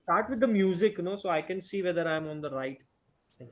start with the music, so I can see whether I'm on the right thing.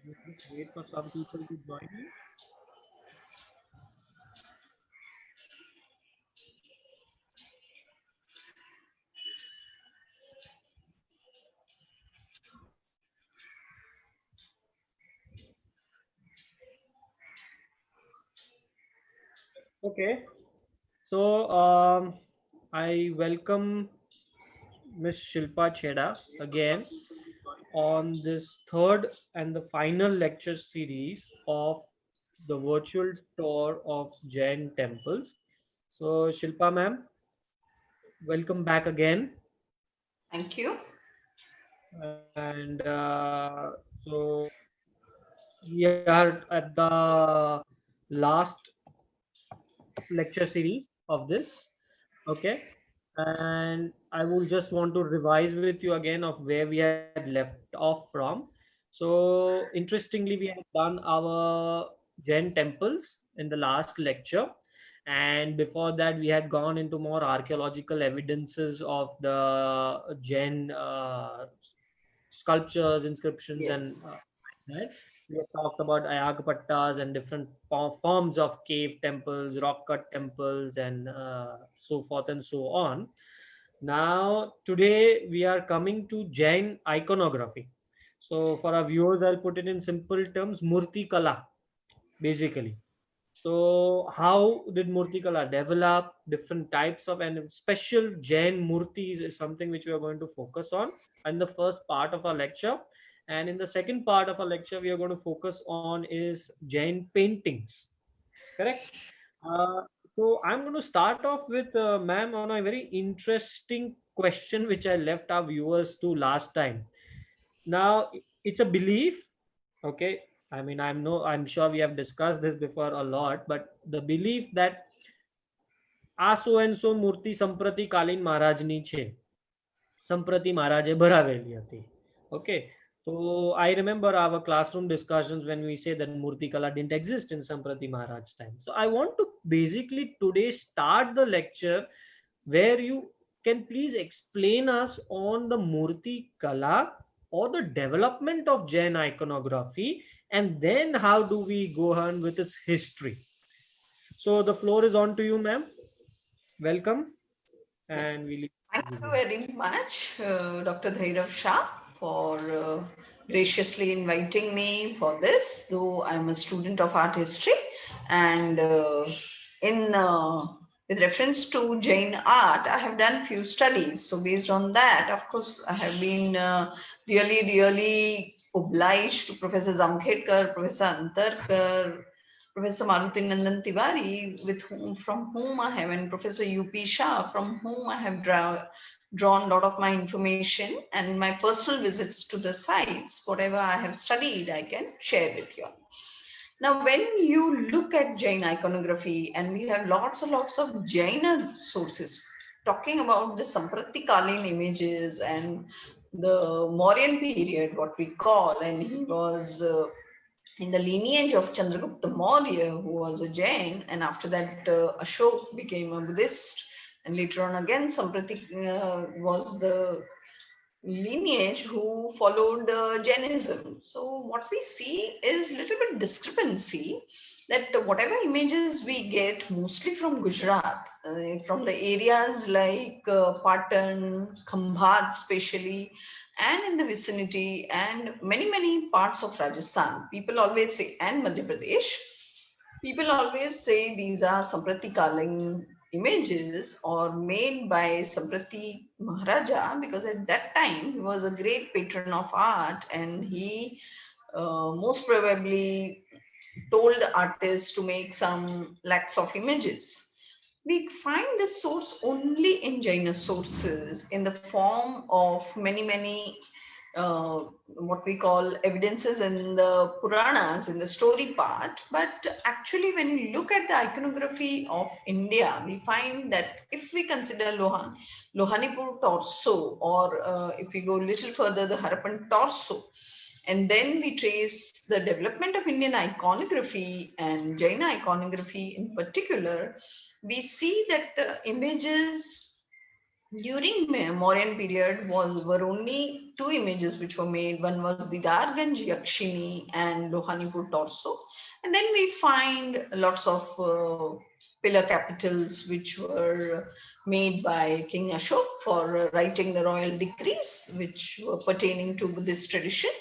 Just wait for some people to join me. Okay. So I welcome Miss Shilpa Chheda again on this third and the final lecture series of the virtual tour of Jain temples. So, Shilpa ma'am, welcome back again. Thank you. And so we are at the last lecture series of this. Okay. And I will just want to revise with you again of where we had left off from. So, interestingly, we had done our Jain temples in the last lecture. And before that, we had gone into more archaeological evidences of the Jain sculptures, inscriptions, and Yes. that. We have talked about Ayagapattas and different forms of cave temples, rock cut temples, and so forth and so on. Now, today we are coming to Jain iconography. So, for our viewers, I'll put it in simple terms Murti Kala, basically. So, how did Murti Kala develop? Different types of and special Jain Murtis is something which we are going to focus on in the first part of our lecture. And in the second part of our lecture, we are going to focus on is Jain paintings. Correct? So I'm going to start off with ma'am on a very interesting question which I left our viewers to last time. Now it's a belief, okay. I mean, I'm sure we have discussed this before a lot, but the belief that આ સો and so મૂર્તિ સંપ્રતિ કાલીન મહારાજની છે, સંપ્રતિ મહારાજે ભરાવેલી હતી. Okay. So I remember our classroom discussions when we say that Murti Kala didn't exist in Samprati Maharaj's time. So I want to basically today start the lecture where you can please explain us on the Murti Kala or the development of Jain iconography, and then how do we go on with its history. So the floor is on to you, ma'am. Welcome, Yeah. and we Thank you begin. very much, Dr. Dhairav Shah, for graciously inviting me for this, though I'm a student of art history. And in with reference to Jain art, I have done few studies. So based on that, of course, I have been really obliged to Professor Zamkhedkar, Professor Antarkar, Professor Maruti Nandan Tiwari, from whom I have, and Professor U.P. Shah, from whom I have drawn a lot of my information and my personal visits to the sites. Whatever I have studied, I can share with you. Now, when you look at Jain iconography, and we have lots of Jaina sources talking about the Sampratikalin images and the Mauryan period, what we call, and he was in the lineage of Chandragupta Maurya, who was a Jain, and after that Ashok became a Buddhist, and later on again Samprati was the lineage who followed Jainism. So what we see is little bit discrepancy that whatever images we get mostly from Gujarat, from the areas like Patan, Khambhat especially, and in the vicinity, and many parts of Rajasthan, people always say, and Madhya Pradesh, people always say these are Samprati Kaling images or made by Samprati Maharaja, because at that time he was a great patron of art, and he most probably told the artist to make some lakhs of images. we find this source only in Jaina sources in the form of many what we call evidences in the Puranas, in the story part. But actually, when you look at the iconography of India, we find that if we consider Lohanipur torso, or if we go a little further, the Harappan torso, and then we trace the development of Indian iconography and Jaina iconography in particular, we see that images during Mauryan period were only two images which were made. One was Didarganj Yakshini and Lohanipur torso. And then we find lots of pillar capitals which were made by King Ashok for writing the royal decrees which were pertaining to Buddhist tradition.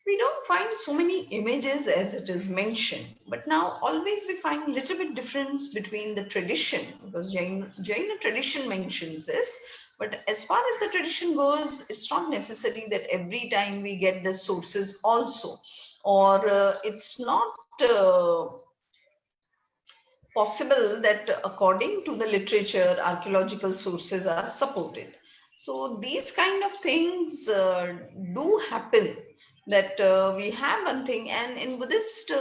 We don't find so many images as it is mentioned, but now always we find a little bit difference between the tradition, because Jaina tradition mentions this, but as far as the tradition goes, it's not necessary that every time we get the sources also, or it's not possible that according to the literature, archaeological sources are supported. So these kind of things do happen, that we have one thing, and in Buddhist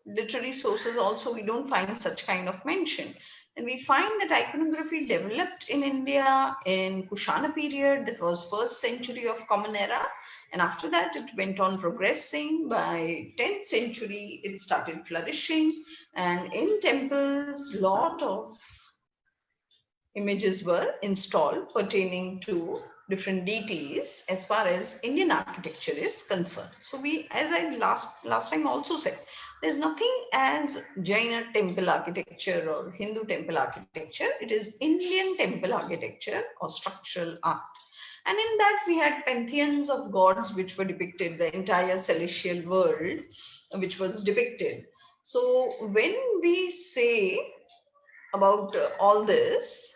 literary sources also we don't find such kind of mention. And we find that iconography developed in India in Kushana period, that was first century of Common Era, and after that it went on progressing. By 10th century it started flourishing, and in temples lot of images were installed pertaining to different deities as far as Indian architecture is concerned. So we, as I last time also said, there's nothing as Jaina temple architecture or Hindu temple architecture. It is Indian temple architecture or structural art. And in that we had pantheons of gods which were depicted, the entire celestial world which was depicted. So when we say about all this,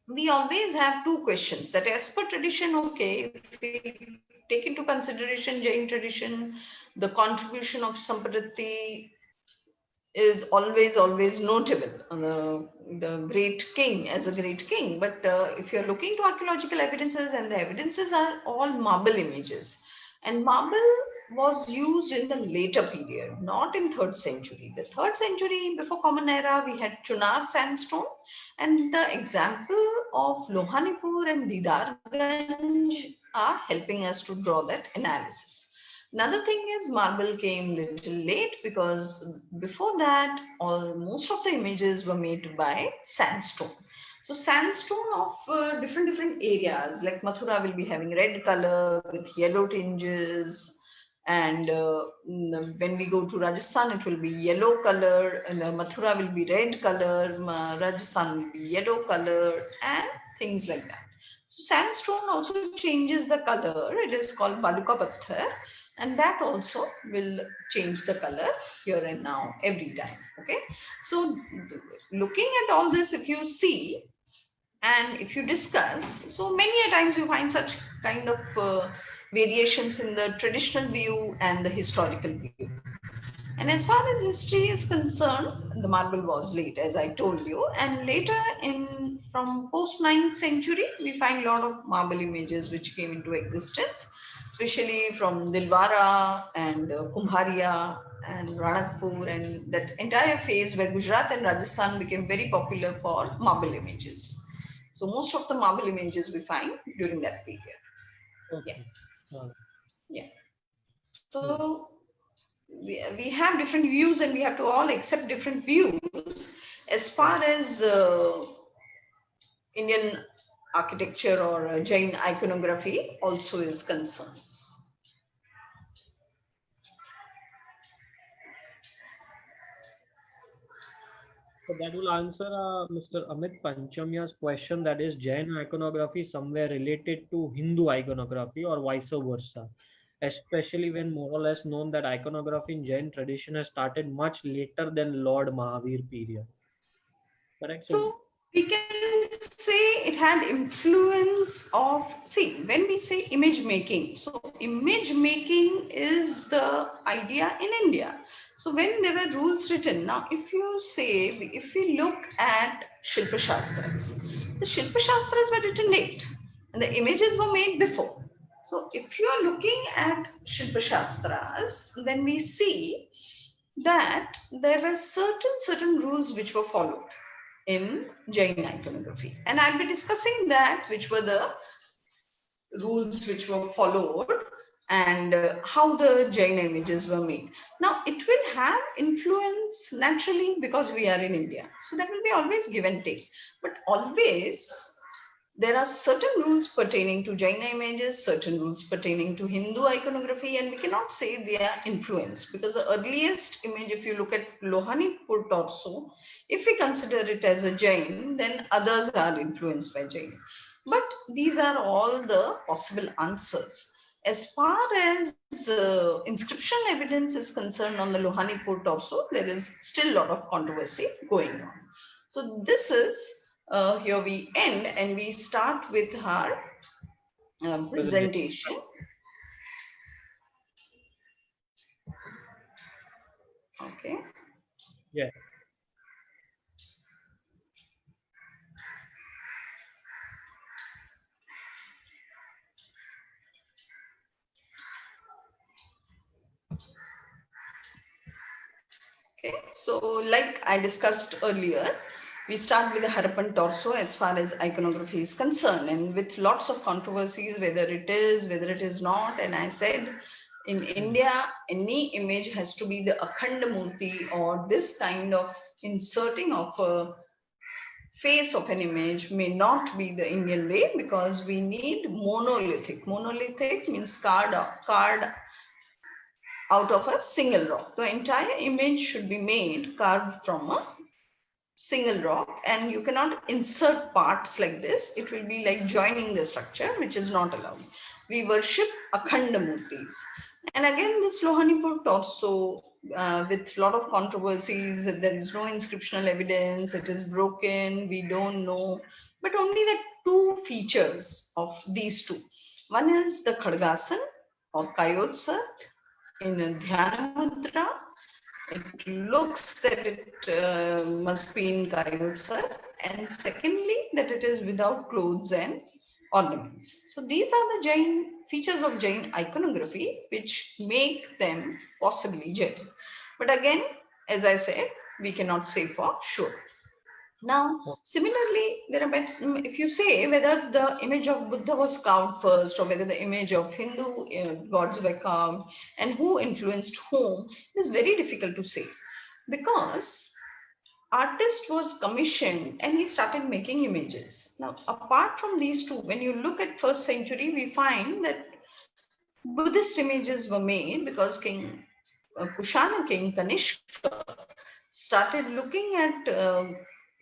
we always have two questions, that as per tradition, okay, if we take into consideration Jain tradition, the contribution of Samprati is always notable. The great king as a great king, but if you're looking to archaeological evidences, and the evidences are all marble images, and marble was used in the later period, not in 3rd century. The 3rd century before Common Era, we had Chunar sandstone, and the example of Lohanipur and Didarganj are helping us to draw that analysis. Another thing is marble came little late, because before that, most of the images were made by sandstone. So sandstone of different areas, like Mathura will be having red color with yellow tinges, and when we go to Rajasthan, it will be yellow color, and Mathura will be red color, Rajasthan will be yellow color, and things like that. So sandstone also changes the color. It is called Baluka Patthar, and that also will change the color here and now every time. Okay, so looking at all this, if you see and if you discuss, so many a times you find such kind of variations in the traditional view and the historical view. And as far as history is concerned, the marble was late, as I told you. And later, in from post 9th century, we find a lot of marble images which came into existence, especially from Dilwara and Kumbharia and Ranakpur, and that entire phase where Gujarat and Rajasthan became very popular for marble images. So most of the marble images we find during that period. Yeah. Okay. Uh, Yeah. yeah. So we have different views, and we have to all accept different views as far as Indian architecture or Jain iconography also is concerned. So that will answer Mr. Amit Panchamya's question, that is Jain iconography somewhere related to Hindu iconography or vice versa, especially when more or less known that iconography in Jain tradition has started much later than Lord Mahavir period. Correct? So, So we can say it had influence of, see, when we say image making, so image making is the idea in India. So when there were rules written, now if we look at Shilpa Shastras, the Shilpa Shastras were written late and the images were made before. So if you are looking at Shilpa Shastras, then we see that there were certain rules which were followed in Jain iconography. And I'll be discussing that, which were the rules which were followed and how the Jain images were made. Now, it will have influence naturally because we are in India. So that will be always give and take. But always there are certain rules pertaining to Jaina images, certain rules pertaining to Hindu iconography, and we cannot say they are influenced because the earliest image, if you look at Lohanipur torso, if we consider it as a Jain, then others are influenced by Jain. But these are all the possible answers. As far as inscriptional evidence is concerned on the Lohanipur torso, there is still a lot of controversy going on. So this is here we end and we start with our Presentation. presentation. Okay. Yeah. Okay. So like I discussed earlier, we start with the Harappan torso as far as iconography is concerned, and with lots of controversies whether it is not. And I said in Mm. India, any image has to be the Akhanda Murti or this kind of inserting of a face of an image may not be the Indian way because we need monolithic. Monolithic means carved out of a single rock. The entire image should be made carved from a single rock, and you cannot insert parts like this. It will be like joining the structure, which is not allowed. We worship Akhanda Murtis. And again, this Lohanipur torso, with a lot of controversies, there is no inscriptional evidence, it is broken, we don't know. But only the two features of these two. One is the Khadgasan or Kayotsa in a Dhyana Mudra. It looks that it must be in Kayotsa. And secondly, that it is without clothes and ornaments. So these are the Jain features of Jain iconography which make them possibly Jain. But again, as I said, we cannot say for sure. Now, Oh, similarly, if you say whether the image of Buddha was carved first or whether the image of Hindu gods were carved and who influenced whom, it is very difficult to say because artist was commissioned and he started making images. Now, apart from these two, when you look at first century, we find that Buddhist images were made because Kushana king Kanishka started looking at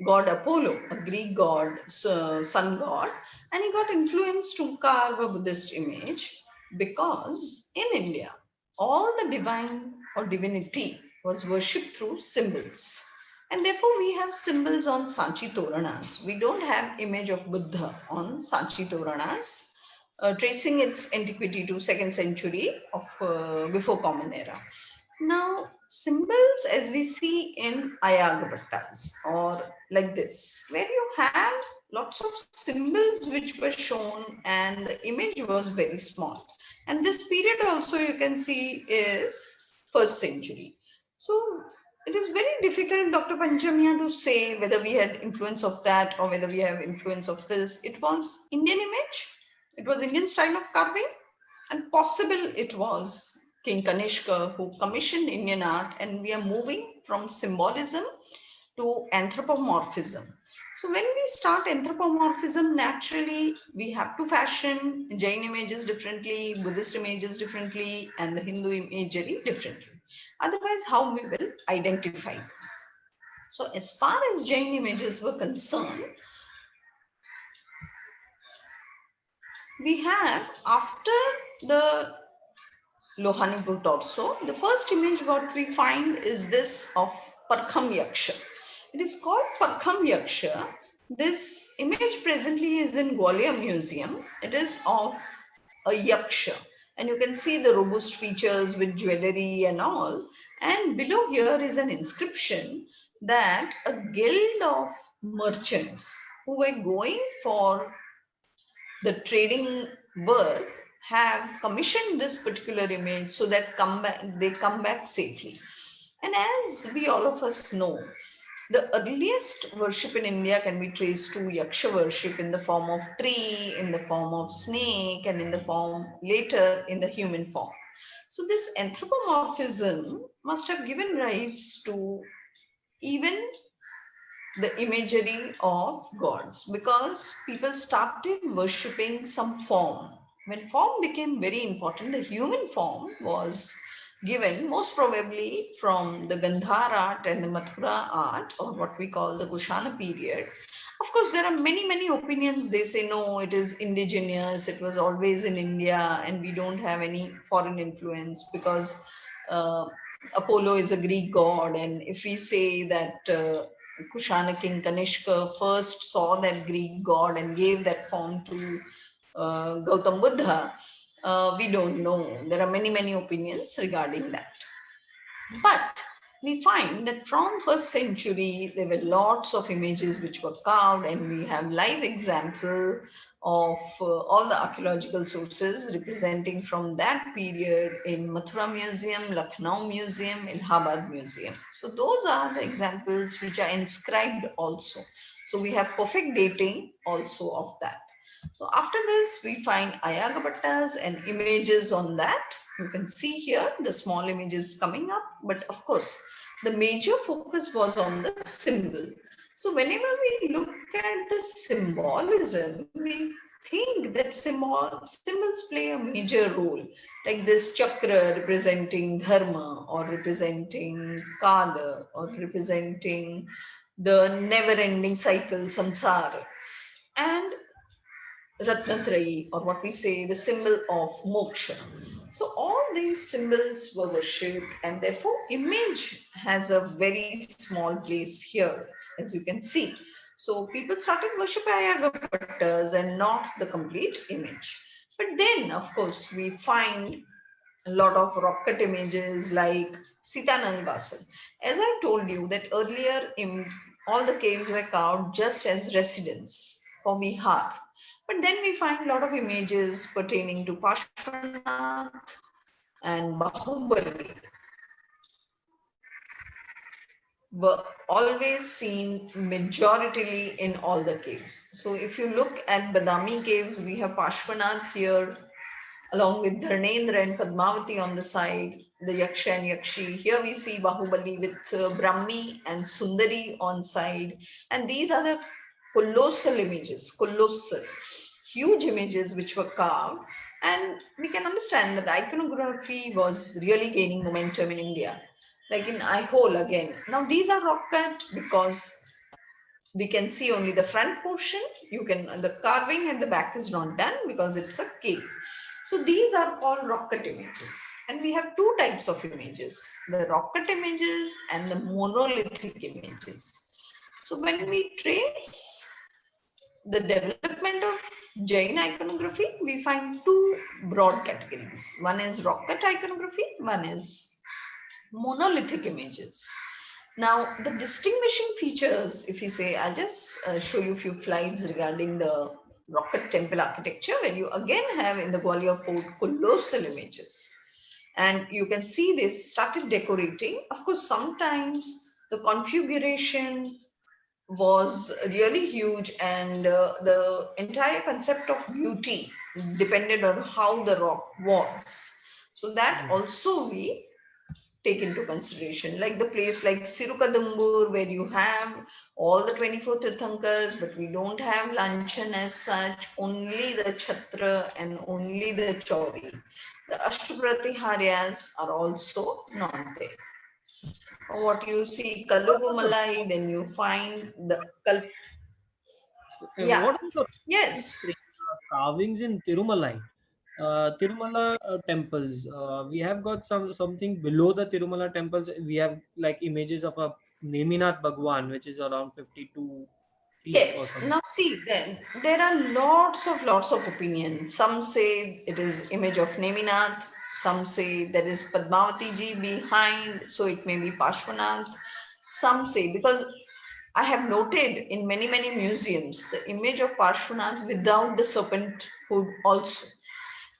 god Apollo, a Greek god, sun god, and he got influenced to carve a Buddhist image because in India, all the divine or divinity was worshipped through symbols. And therefore, we have symbols on Sanchi Toranas. We don't have image of Buddha on Sanchi Toranas, tracing its antiquity to second century of before Common Era. Now, symbols as we see in Ayagapattas or like this, where you have lots of symbols which were shown and the image was very small. And this period also you can see is first century. So it is very difficult, Dr. Panchamiya, to say whether we had influence of that or whether we have influence of this. It was Indian image, it was Indian style of carving, and possible it was King Kanishka who commissioned Indian art, and we are moving from symbolism to anthropomorphism. So when we start anthropomorphism, naturally we have to fashion Jain images differently, Buddhist images differently, and the Hindu imagery differently. Otherwise, how we will identify? So as far as Jain images were concerned, we have after the Lohanipur torso. The first image what we find is this of Parkham Yaksha. It is called Parkham Yaksha. This image presently is in Gwalior Museum. It is of a Yaksha. And you can see the robust features with jewelry and all. And below here is an inscription that a guild of merchants who were going for the trading work have commissioned this particular image so that they come back safely. And as we all of us know, the earliest worship in India can be traced to yaksha worship in the form of tree, in the form of snake, and in the form later in the human form. So this anthropomorphism must have given rise to even the imagery of gods, because people started worshipping some form. When form became very important, the human form was given most probably from the Gandhar art and the Mathura art, or what we call the Kushana period. Of course, there are many, many opinions. They say no, it is indigenous, it was always in India, and we don't have any foreign influence because uh, Apollo is a Greek god. And if we say that Kushana king Kanishka first saw that Greek god and gave that form to Gautam Buddha, we don't know. There are many, many opinions regarding that. But we find that from first century there were lots of images which were carved, and we have live example of all the archaeological sources representing from that period in Mathura Museum, Lucknow Museum, Allahabad Museum. So those are the examples which are inscribed also. So we have perfect dating also of that. So after this, we find Ayagapattas and images on that. You can see here the small images coming up, but of course, the major focus was on the symbol. So whenever we look at the symbolism, we think that symbols play a major role, like this chakra representing dharma, or representing kala, or representing the never-ending cycle samsara. And Ratnatrayi, or what we say, the symbol of moksha. So all these symbols were worshipped, and therefore image has a very small place here, as you can see. So people started worshiping Ayagapattas and not the complete image. But then, of course, we find a lot of rock cut images like Sitanand Vasan. As I told you that earlier, all the caves were carved just as residence for Bihar. But then we find a lot of images pertaining to Pashwanath and Bahubali were always seen majoritarily in all the caves. So if you look at Badami caves, we have Pashwanath here along with Dharnendra and Padmavati on the side, the Yaksha and Yakshi. Here we see Bahubali with Brahmi and Sundari on side. And these are the colossal images, colossal, huge images which were carved. And we can understand that iconography was really gaining momentum in India, like in Aihole again. Now these are rock cut because we can see only the front portion. You can, the carving at the back is not done because it's a cave. So these are called rock cut images, and we have two types of images: the rock cut images and the monolithic images. So when we trace the development of Jain iconography, we find two broad categories: one is rock cut iconography, one is monolithic images. Now, the distinguishing features, if you say, I'll just show you a few slides regarding the rocket temple architecture, where you again have in the Gwalior fort colossal images. And you can see they started decorating. Of course, sometimes the configuration was really huge, and the entire concept of beauty depended on how the rock was. So that Mm. also we take into consideration, like the place like Sirukadambur, where you have all the 24 Tirthankars, but we don't have Lanchan as such, only the Chhatra and only the Chauri. The Ashtapratiharias are also not there. What you see, What about the Kalugumalai, then you find the yeah, what about the yes. carvings in Tirumalai? Tirumala temples. We have got something below the Tirumala temples. We have like images of a Neminath Bhagwan, which is around 52 feet or Yes. something. Now see, then there are lots of opinions. Some say it is image of Neminath. Some say there is Padmavati ji behind, so it may be Parshvanath. Some say, because I have noted in many, many museums the image of Parshvanath without the serpent hood also.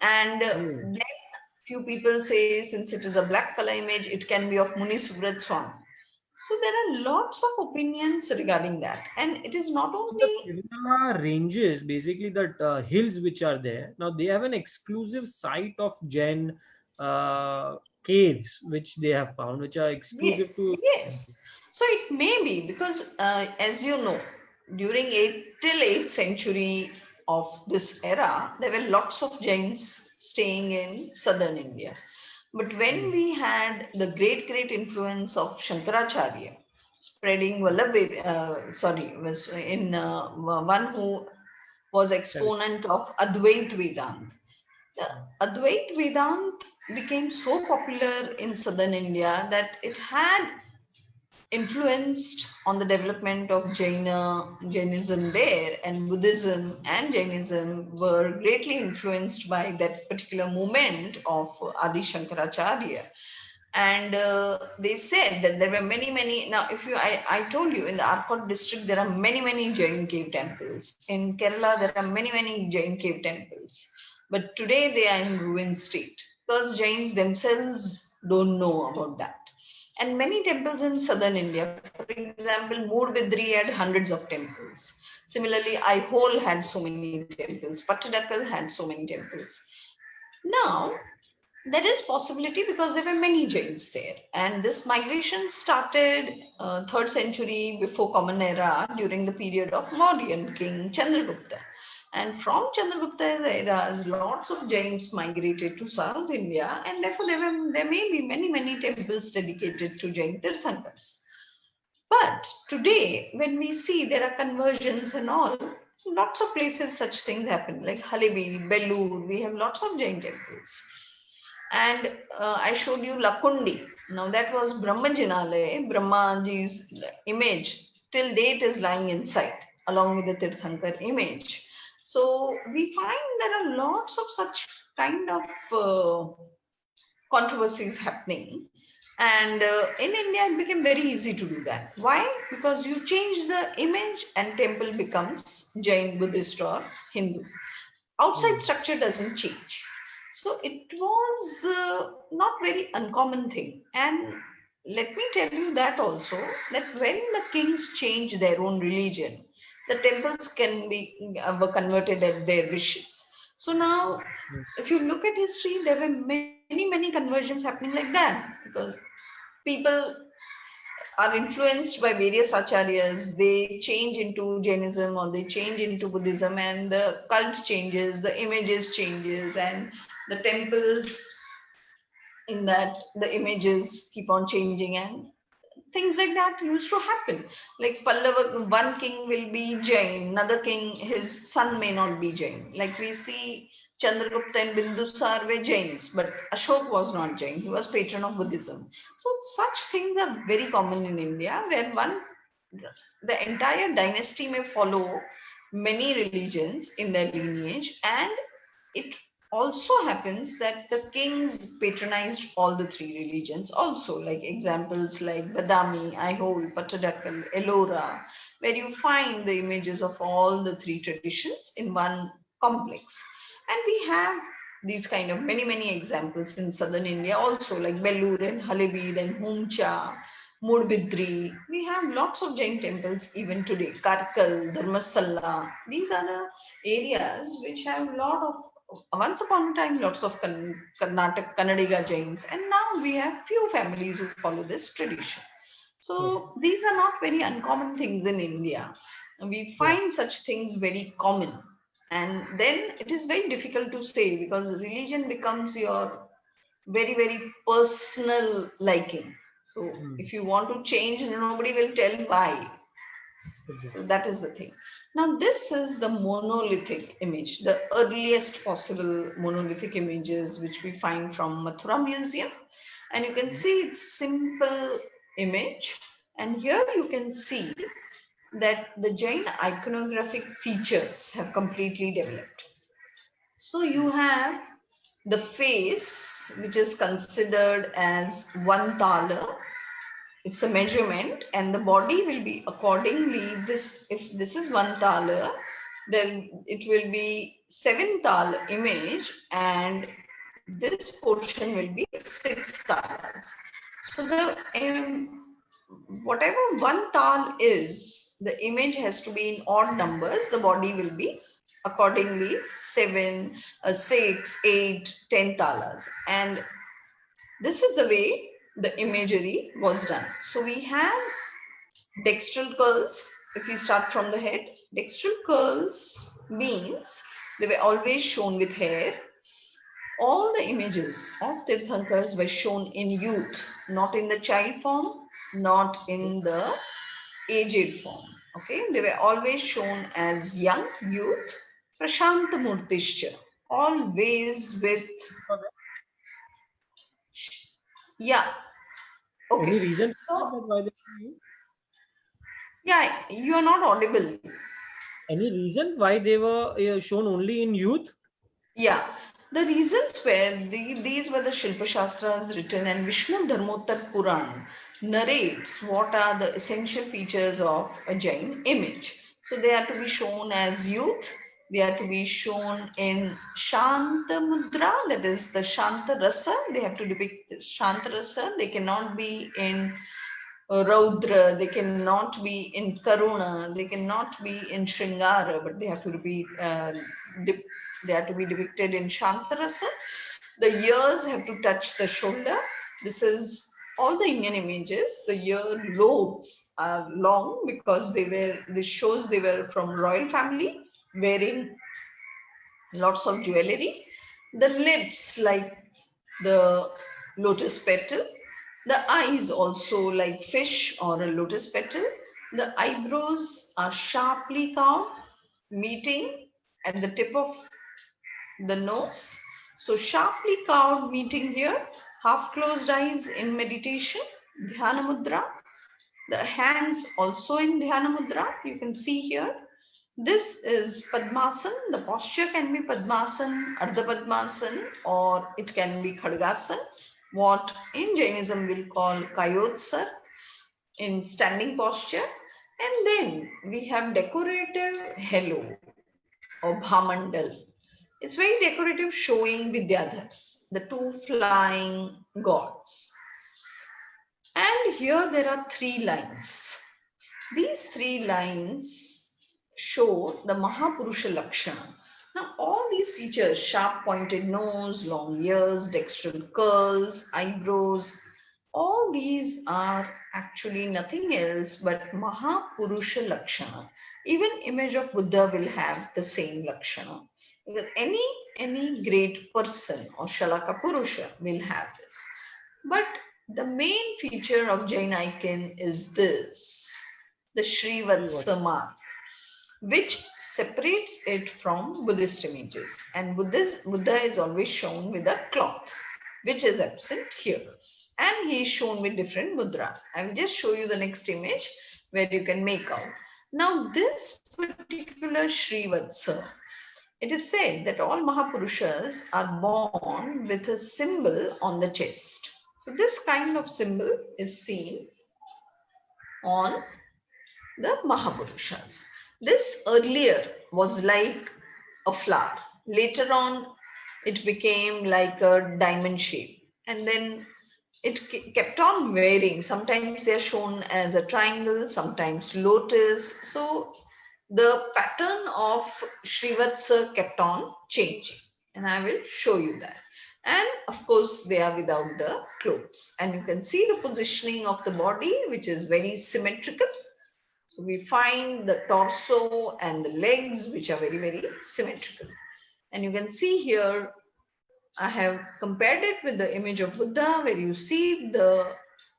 And Oh. then few people say, since it is a black color image, it can be of Muni Subrat Swami. So there are lots of opinions regarding that. And it is not The only, Kerala ranges, basically the hills which are there, now they have an exclusive site of Jain caves which they have found, which are exclusive yes, to. yes. So it may be because, as you know, during 8th till 8th century of this era, there were lots of Jains staying in southern India. But when Hmm. we had the great, great influence of Shankaracharya spreading Vallabh, was in one who was Correct. exponent of Advait Vedant. The Advait Vedant became so popular in southern India that it had influenced on the development of Jainism there, and Buddhism and Jainism were greatly influenced by that particular movement of Adi Shankaracharya. And they said that there were many, many. Now, if you, I told you in the Arcot district, there are many, many Jain cave temples. In Kerala, there are many, many Jain cave temples. But today they are in ruined state because Jains themselves don't know about that. And many temples in southern India, for example, Moodbidri had hundreds of temples. Similarly, Aihole had so many temples, Pattadakal had so many temples. Now, there is possibility because there were many Jains there, and this migration started 3rd century before Common Era during the period of Mauryan king Chandragupta. And from Chandragupta's eras, lots of Jains migrated to South India, and therefore there may be many, many temples dedicated to Jain Tirthankars. But today, when we see there are conversions and all, lots of places such things happen, like Halebi, Belur, we have lots of Jain temples. And I showed you Lakundi. Now that was Brahmajinale, Brahmaji's image till date is lying inside along with the Tirthankar image. So we find there are lots of such kind of controversies happening. And in India, it became very easy to do that. Why? Because you change the image and temple becomes Jain, Buddhist, or Hindu. Outside Hmm. structure doesn't change. So it was not very uncommon thing. And let me tell you that also, that when the kings change their own religion, the temples can be were converted at their wishes. So now, Hmm. if you look at history, there were many, many conversions happening like that because people are influenced by various acharyas. They change into Jainism or they change into Buddhism, and the cult changes, the images changes, and the temples in that the images keep on changing, and things like that used to happen. Like Pallava, one king will be Jain, another king, his son may not be Jain. Like we see Chandragupta and Bindusar were Jains, but Ashok was not Jain. He was patron of Buddhism. So such things are very common in India, where the entire dynasty may follow many religions in their lineage, and it also happens that the kings patronized all the three religions also, like examples like Badami, Aihole, Pattadakal, Ellora, where you find the images of all the three traditions in one complex. And we have these kind of many, many examples in southern India also, like Belur and Halebid and Humcha, Mudbidri. We have lots of Jain temples even today. Karkal, Dharmasthala. These are the areas which have a lot of, once upon a time, lots of Karnataka, Kannadiga Jains, and now we have few families who follow this tradition. Hmm. So these are not very uncommon things in India. We Yeah. find such things very common. And then it is very difficult to say because religion becomes your very, very personal liking. So Hmm. if you want to change, nobody will tell why. So Exactly. that is the thing. Now, this is the monolithic image, the earliest possible monolithic images which we find from Mathura Museum. And you can Hmm. see it's simple image. And here you can see that the Jain iconographic features have completely developed. So you Hmm. have the face, which is considered as 1 thaler, it's a measurement, and the body will be accordingly this. If this is 1 thaler, then it will be 7 thaler image, and this portion will be 6 thalers. So the whatever 1 thal is, the image has to be in odd numbers. The body will be accordingly 7, 6, 8, 10 thalas, and this is the way the imagery was done. So we have dextral curls. If we start from the head, dextral curls means they were always shown with hair. All the images of Tirthankars were shown in youth, not in the child form, not in the aged form. Okay, they were always shown as young youth, Prashanta Murtishcha, always with, yeah, Any okay. reason for So, that why they were used? yeah, you are not audible. Any reason why they were shown only in youth? Yeah, the reasons were these were the Shilpa Shastras written, and Vishnu Dharmottar Puran narrates what are the essential features of a Jain image. So they are to be shown as youth, they are to be shown in Shanta Mudra, that is the Shanta Rasa, they have to depict the Shanta Rasa, they cannot be in Raudra, they cannot be in Karuna, they cannot be in Shringara, but they have to be they have to be depicted in Shantarasa. The ears have to touch the shoulder. This is all the Indian images. The ear lobes are long because they were. This shows they were from royal family, wearing lots of jewelry. The lips like the lotus petal, the eyes also like fish or a lotus petal. The eyebrows are sharply carved, meeting at the tip of the nose. So sharply carved meeting here, half closed eyes in meditation, dhyana mudra. The hands also in dhyana mudra. You can see here. This is Padmasan. The posture can be Padmasan, Ardha Padmasan, or it can be Khadgasan, what in Jainism we'll call Kayotsar, in standing posture. And then we have decorative halo or Bhamandal. It's very decorative, showing Vidyadhars, the two flying gods. And here there are 3 lines. These 3 lines show the Mahapurusha Lakshana. Now, all these features, sharp pointed nose, long ears, dextral curls, eyebrows, all these are actually nothing else but Mahapurusha Lakshana. Even image of Buddha will have the same Lakshana. Because any great person or Shalaka Purusha will have this. But the main feature of Jain icon is this, the Srivatsa mark, which separates it from Buddhist images. And Buddha is always shown with a cloth, which is absent here. And he is shown with different mudra. I will just show you the next image where you can make out. Now, this particular Srivatsa, it is said that all Mahapurushas are born with a symbol on the chest. So this kind of symbol is seen on the Mahapurushas. This earlier was like a flower. Later on, it became like a diamond shape. And then it kept on varying. Sometimes they are shown as a triangle, sometimes lotus. So the pattern of Srivatsa kept on changing. And I will show you that. And of course, they are without the clothes. And you can see the positioning of the body, which is very symmetrical. So we find the torso and the legs, which are very, very symmetrical. And you can see here, I have compared it with the image of Buddha, where you see the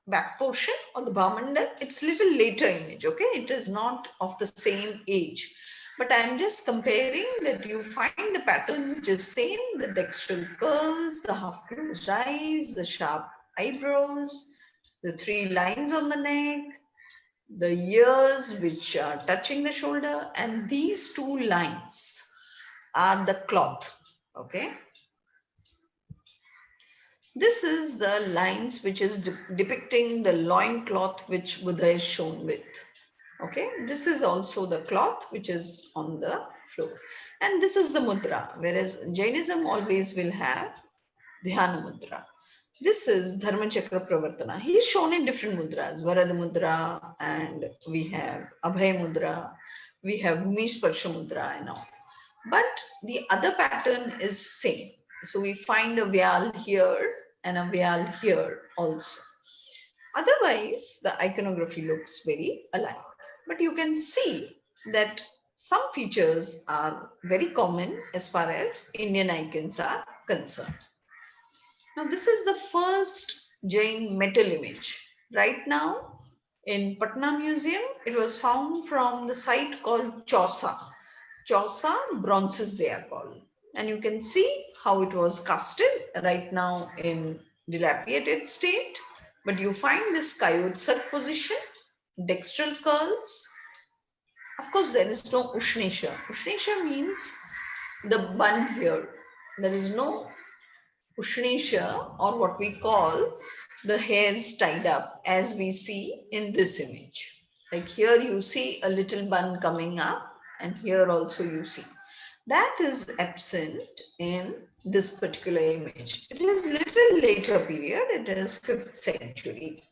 back portion or the Bhamanda. It's little later image, okay? It is not of the same age. But I'm just comparing that you find the pattern which is same, the dextral curls, the half closed eyes, the sharp eyebrows, the 3 lines on the neck, the ears which are touching the shoulder, and these 2 lines are the cloth, okay? This is the lines which is depicting the loin cloth which Buddha is shown with. Okay, this is also the cloth which is on the floor. And this is the mudra, whereas Jainism always will have Dhyana mudra. This is Dharma Chakra Pravartana. He is shown in different mudras, Varada mudra, and we have Abhay mudra, we have Bhumisparsha mudra and all. But the other pattern is same. So we find a vyal here and a vyal here also. Otherwise, the iconography looks very alike. But you can see that some features are very common as far as Indian icons are concerned. Now, this is the first Jain metal image. Right now, in Patna Museum, it was found from the site called Chausa. Chausa bronzes they are called. And you can see how it was casted right now in dilapidated state. But you find this Kayotsak position, dextral curls. Of course, there is no Ushnesha. Ushnesha means the bun here. There is no Ushnesha, or what we call the hairs tied up, as we see in this image. Like here you see a little bun coming up, and here also you see. That is absent in this particular image. It is little later period, it is 5th century.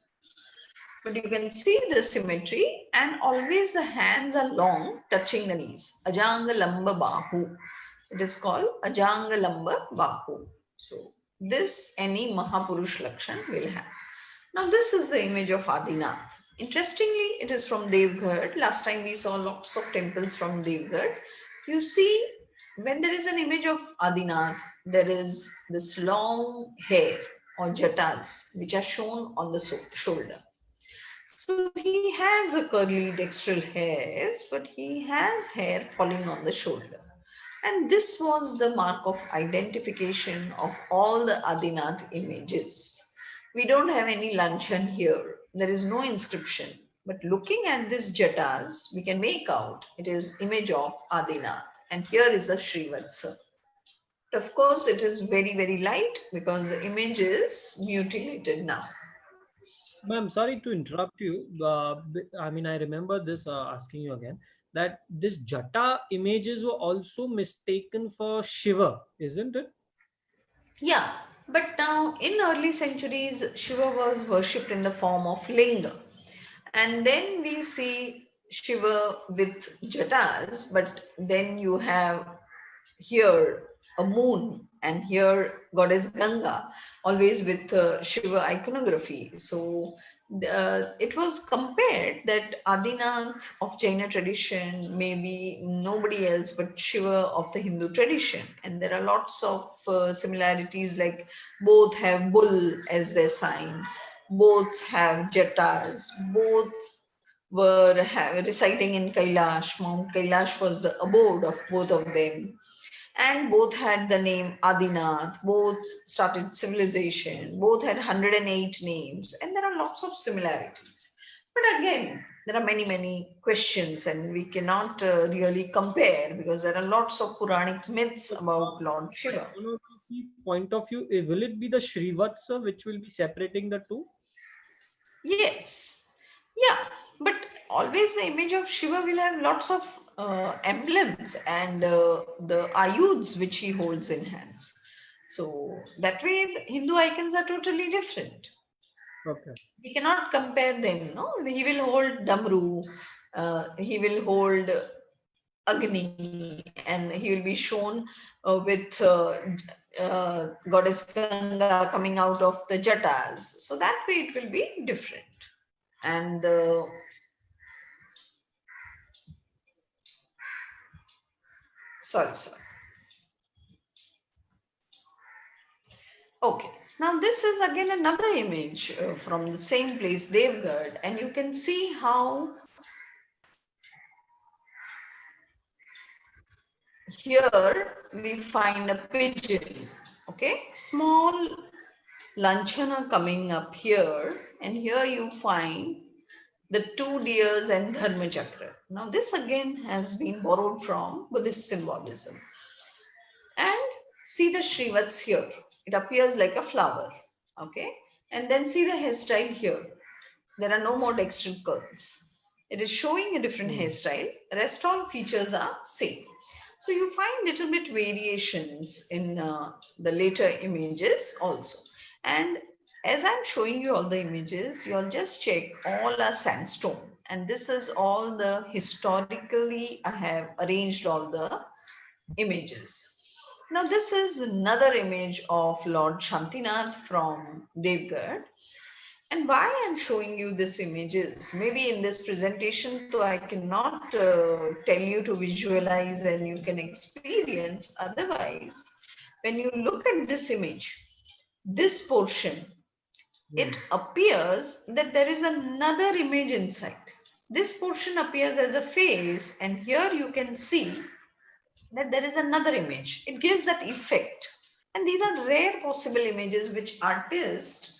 But you can see the symmetry, and always the hands are long, touching the knees. Ajanga Lamba Bahu. It is called Ajanga Lamba Bahu. So this any Mahapurush Lakshan will have. Now this is the image of Adinath. Interestingly, it is from Devgarh. Last time we saw lots of temples from Devgarh. You see, when there is an image of Adinath, there is this long hair or jatas which are shown on the shoulder. So he has a curly dextral hairs, but he has hair falling on the shoulder. And this was the mark of identification of all the Adinath images. We don't have any lanchan here. There is no inscription. But looking at this jatas, we can make out it is image of Adinath. And here is a Srivatsa. Of course, it is very, very light because the image is mutilated now. Ma'am, sorry to interrupt you. I mean, I remember this asking you again that this Jata images were also mistaken for Shiva, isn't it? Yeah, but now in early centuries, Shiva was worshipped in the form of linga. And then we see Shiva with jatas, but then you have here a moon and here goddess Ganga, always with Shiva iconography. So it was compared that Adinath of Jaina tradition may be nobody else but Shiva of the Hindu tradition. And there are lots of similarities, like both have bull as their sign, both have jatas, both were residing in Kailash. Mount Kailash was the abode of both of them, and both had the name Adinath, both started civilization, both had 108 names, and there are lots of similarities. But again, there are many, many questions, and we cannot really compare because there are lots of Puranic myths So about from Lord Shiva. iconography point of view, will it be the Srivatsa which will be separating the two? Yes, yeah, but always the image of Shiva will have lots of emblems and the ayuds which he holds in hands. So that way, the Hindu icons are totally different. Okay. We cannot compare them. No, he will hold Damru, he will hold Agni, and he will be shown with goddess Ganga coming out of the jatas. So that way, it will be different. And sorry. Okay. Now this is again another image from the same place, Devgarh, and you can see how here we find a pigeon. Okay, small lanchana coming up here, and here you find the two deers and dharma chakra. Now this again has been borrowed from Buddhist symbolism. And see the Shrivats here. It appears like a flower. Okay. And then see the hairstyle here. There are no more dextral curls. It is showing a different Hmm. hairstyle. Rest all features are same. So you find little bit variations in the later images also. And as I'm showing you all the images, you'll just check all are sandstone. And this is all the historically I have arranged all the images. Now this is another image of Lord Shantinath from Devgarh. And why I'm showing you this images, maybe in this presentation, though I cannot tell you to visualize and you can experience. Otherwise, when you look at this image, this portion, Hmm. it appears that there is another image inside. This portion appears as a face, and here you can see that there is another image. It gives that effect. And these are rare possible images which artists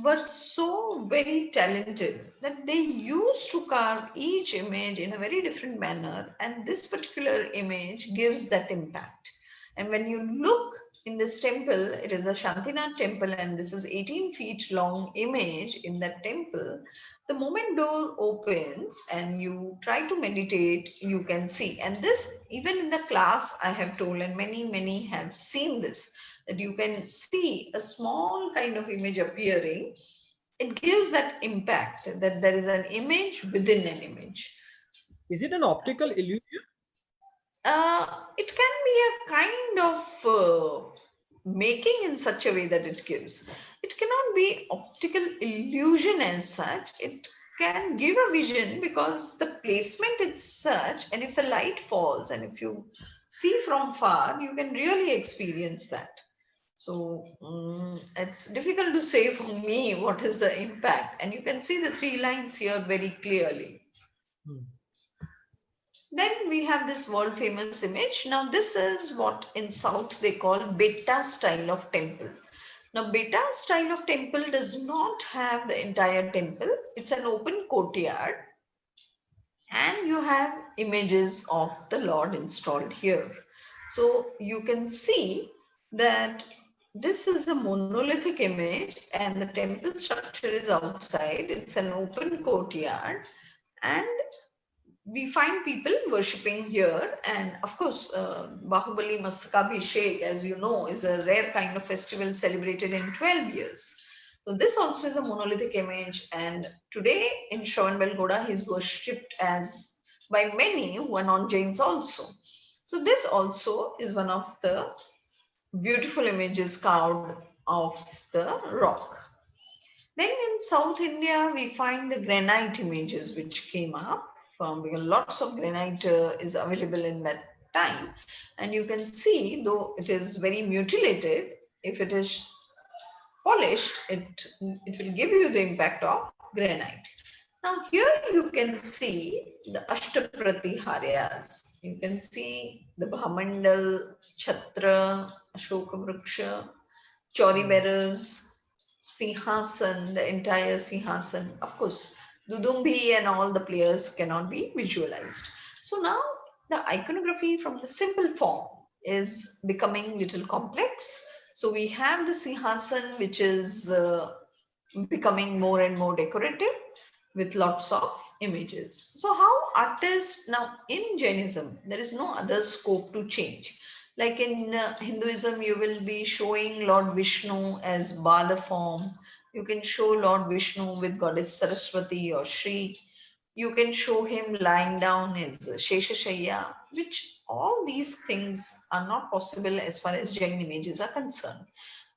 were so very talented that they used to carve each image in a very different manner, and this particular image gives that impact. And when you look in this temple, it is a Shantinath temple, and this is 18 feet long image in that temple. The moment door opens and you try to meditate, you can see. And this, even in the class, I have told, and many have seen this, that you can see a small kind of image appearing. It gives that impact that there is an image within an image. Is it an optical Okay. illusion? It can be a kind of making in such a way that it gives. It cannot be optical illusion as such. It can give a vision because the placement is such, and if the light falls and if you see from far, you can really experience that. So it's difficult to say for me what is the impact. And you can see the three lines here very clearly. Hmm. Then we have this world famous image. Now this is what in South they call beta style of temple. Now beta style of temple does not have the entire temple. It's an open courtyard and you have images of the Lord installed here. So you can see that this is a monolithic image and the temple structure is outside. It's an open courtyard and we find people worshipping here. And of course, Bahubali Mastakabhishek, as you know, is a rare kind of festival celebrated in 12 years. So this also is a monolithic image. And today in Shravan Belgoda, he is worshipped as by many who are non-Jains also. So this also is one of the beautiful images carved of the rock. Then in South India, we find the granite images which came up from because lots of granite is available in that time. And you can see, though it is very mutilated, if it is polished, it will give you the impact of granite. Now here you can see the Ashtapratiharias. You can see the Bhamandal, Chhatra, Ashoka Vriksha, Chauri Hmm. bearers, Sinhasan, the entire Sinhasan. Of course, Dudumbi and all the players cannot be visualized. So now the iconography from the simple form is becoming little complex. So we have the Sinhasan, which is becoming more and more decorative with lots of images. So how artists now in Jainism, there is no other scope to change. Like in Hinduism, you will be showing Lord Vishnu as Bala form. You can show Lord Vishnu with Goddess Saraswati or Shri. You can show him lying down as Sheshashaya, which all these things are not possible as far as Jain images are concerned.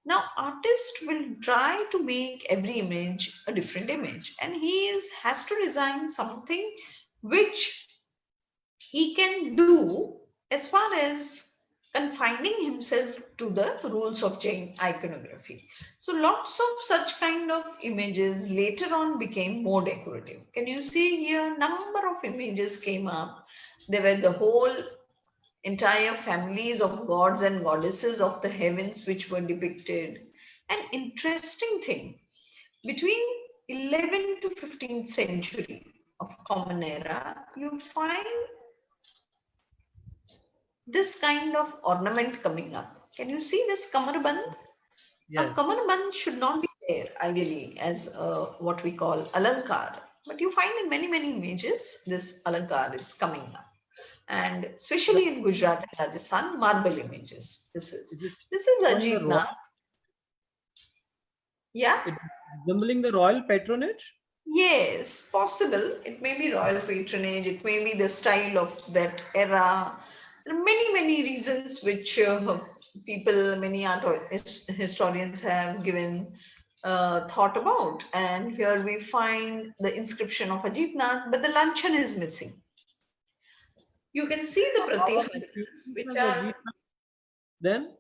Now, artist will try to make every image a different image, and has to design something which he can do as far as confining himself to the rules of Jain iconography. So, lots of such kind of images later on became more decorative. Can you see here? Number of images came up. They were the whole entire families of gods and goddesses of the heavens which were depicted. An interesting thing between 11th to 15th century of Common Era, you find this kind of ornament coming up. Can you see this kamarband? A Yes. kamarband should not be there ideally as what we call alankar. But you find in many, many images this alankar is coming up. And Like, especially in Gujarat and Rajasthan, marble images. This is. is it This is showing the Ajit royal? Nath. Yeah. It resembling the royal patronage? Yes, possible. It may be royal patronage, it may be the style of that era. There are many, many reasons which people, many historians have given thought about. And here we find the inscription of Ajitnath, but the lanchan is missing. You can see the How are we pratiharikas, treating it which as are, Ajit then?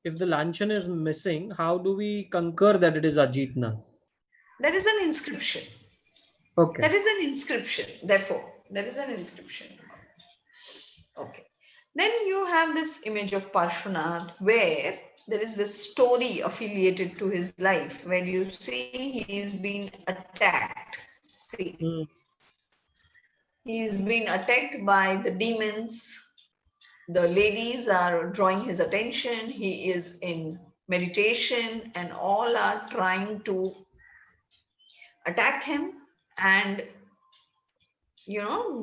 If the lanchan is missing, how do we concur that it is Ajitna? there is an inscription. Okay. There is an inscription, therefore, there is an inscription. Okay. Then you have this image of Parshvanath where there is this story affiliated to his life where you see he's been attacked. See, Hmm. he's been attacked by the demons. The ladies are drawing his attention. He is in meditation, and all are trying to attack him and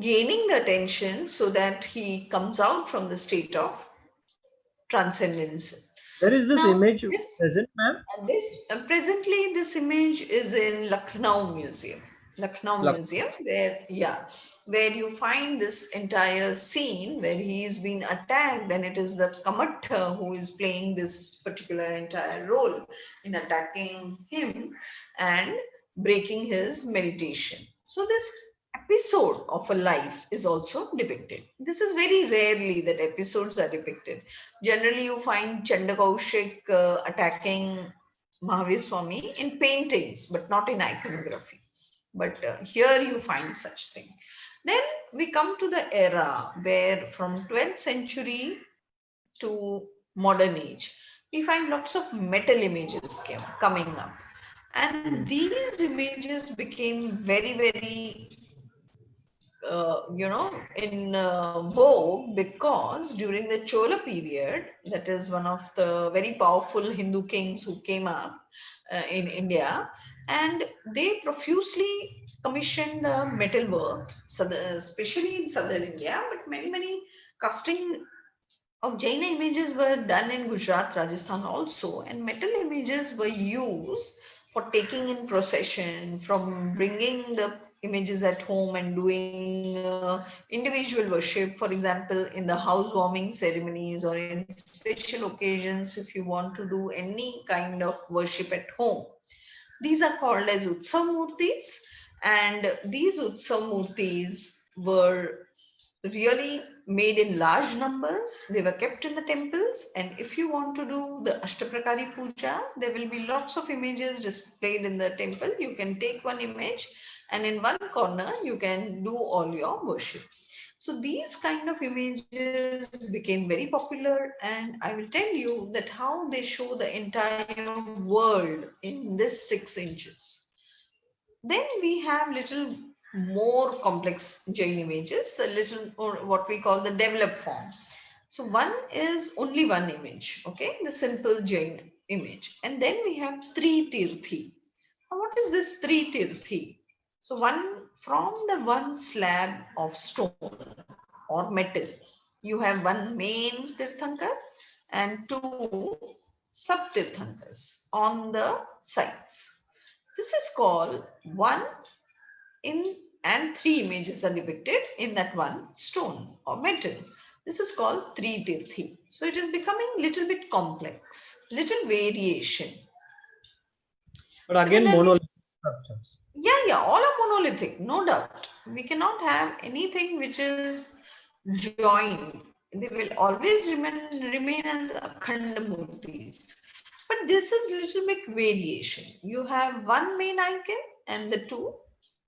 gaining the attention so that he comes out from the state of transcendence. Where is this Now, image this present, ma'am? presently this image is in Lucknow Museum. Lucknow Luck. Museum, where you find this entire scene where he is being attacked, and it is the Kamatta who is playing this particular entire role in attacking him and breaking his meditation. So this episode of a life is also depicted. This is very rarely that episodes are depicted. Generally, you find Chanda Kaushik attacking Mahavir Swami in paintings, but not in iconography. But here you find such thing. Then we come to the era where from 12th century to modern age, we find lots of metal images coming up. And Hmm. these images became very, very in vogue because during the Chola period, that is one of the very powerful Hindu kings who came up in India, and they profusely commissioned the metal work, especially in southern India, but many, many casting of Jaina images were done in Gujarat, Rajasthan also, and metal images were used for taking in procession, from bringing the images at home and doing individual worship. For example, in the housewarming ceremonies or in special occasions, if you want to do any kind of worship at home. These are called as Utsamurtis, and these Utsamurtis were really made in large numbers. They were kept in the temples, and if you want to do the Ashtaprakari Puja, there will be lots of images displayed in the temple. You can take one image, and in one corner, you can do all your worship. So these kind of images became very popular, and I will tell you that how they show the entire world in this 6 inches. Then we have little more complex Jain images, a little or what we call the developed form. So one is only one image, okay, the simple Jain image. And then we have three tirthi. Now what is this three tirthi? So one from the one slab of stone or metal, you have one main tirthankar and two sub tirthankars on the sides. This is called one in and three images are depicted in that one stone or metal. This is called three tirthi. So it is becoming little bit complex, little variation. But again, Similarly, monolithic structures. yeah, all are monolithic, no doubt. We cannot have anything which is joined. They will always remain as akhanda murtis. But this is little bit variation. You have one main icon and the two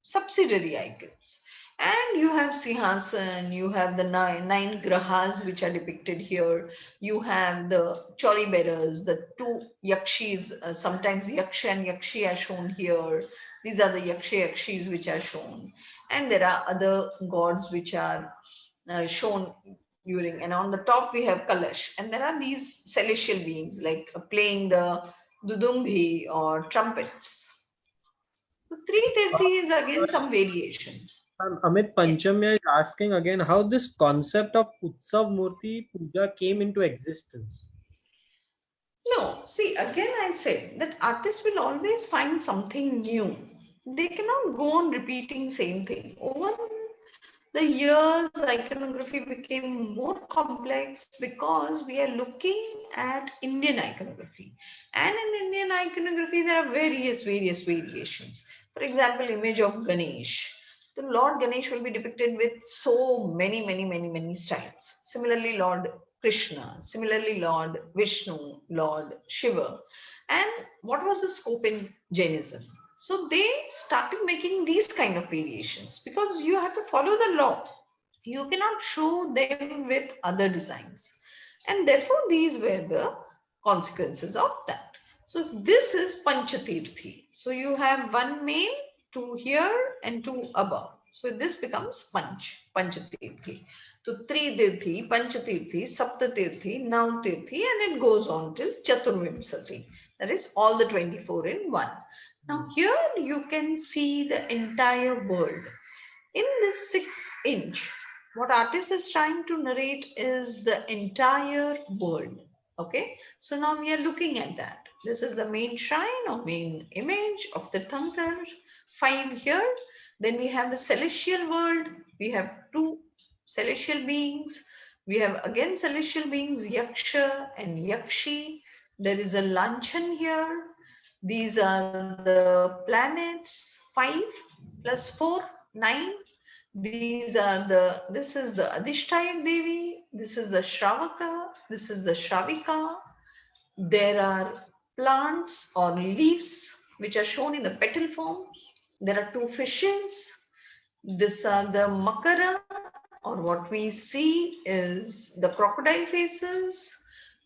subsidiary icons. And you have Sihasan, you have the nine grahas which are depicted here. You have the chori bearers, the two yakshis, sometimes yaksha and yakshi are shown here. These are the yaksha yakshis which are shown. And there are other gods which are shown during, and on the top we have Kalash. And there are these celestial beings like playing the dudumbi or trumpets. So 330 is again some variation. Amit Yeah. Panchamya is asking again how this concept of Utsav Murti Puja came into existence. No, see, again, I said that artists will always find something new. They cannot go on repeating same thing. Over the years, iconography became more complex because we are looking at Indian iconography. And in Indian iconography, there are various variations. For example, image of Ganesh. The Lord Ganesh will be depicted with so many styles. Similarly, Lord Krishna, similarly, Lord Vishnu, Lord Shiva. And what was the scope in Jainism? So they started making these kind of variations because you have to follow the law. You cannot show them with other designs. And therefore, these were the consequences of that. So this is Panchatirthi. So you have one main, two here and two above. So this becomes Panchatirthi. So Tritirthi, Panchatirthi, Saptatirthi, Navtirthi, and it goes on till Chaturvimsati. That is all the 24 in one. Now here you can see the entire world. In this 6 inch, what artist is trying to narrate is the entire world. Okay, so now we are looking at that. This is the main shrine or main image of the Thankar, 5 here. Then we have the celestial world. We have 2 celestial beings. We have again celestial beings, Yaksha and Yakshi. There is a Lanchan here. These are the planets, 5 plus 4, 9. This is the Adhishtayak Devi, this is the Shravaka, this is the Shravika. There are plants or leaves which are shown in the petal form. There are 2 fishes. These are the Makara, or what we see is the crocodile faces.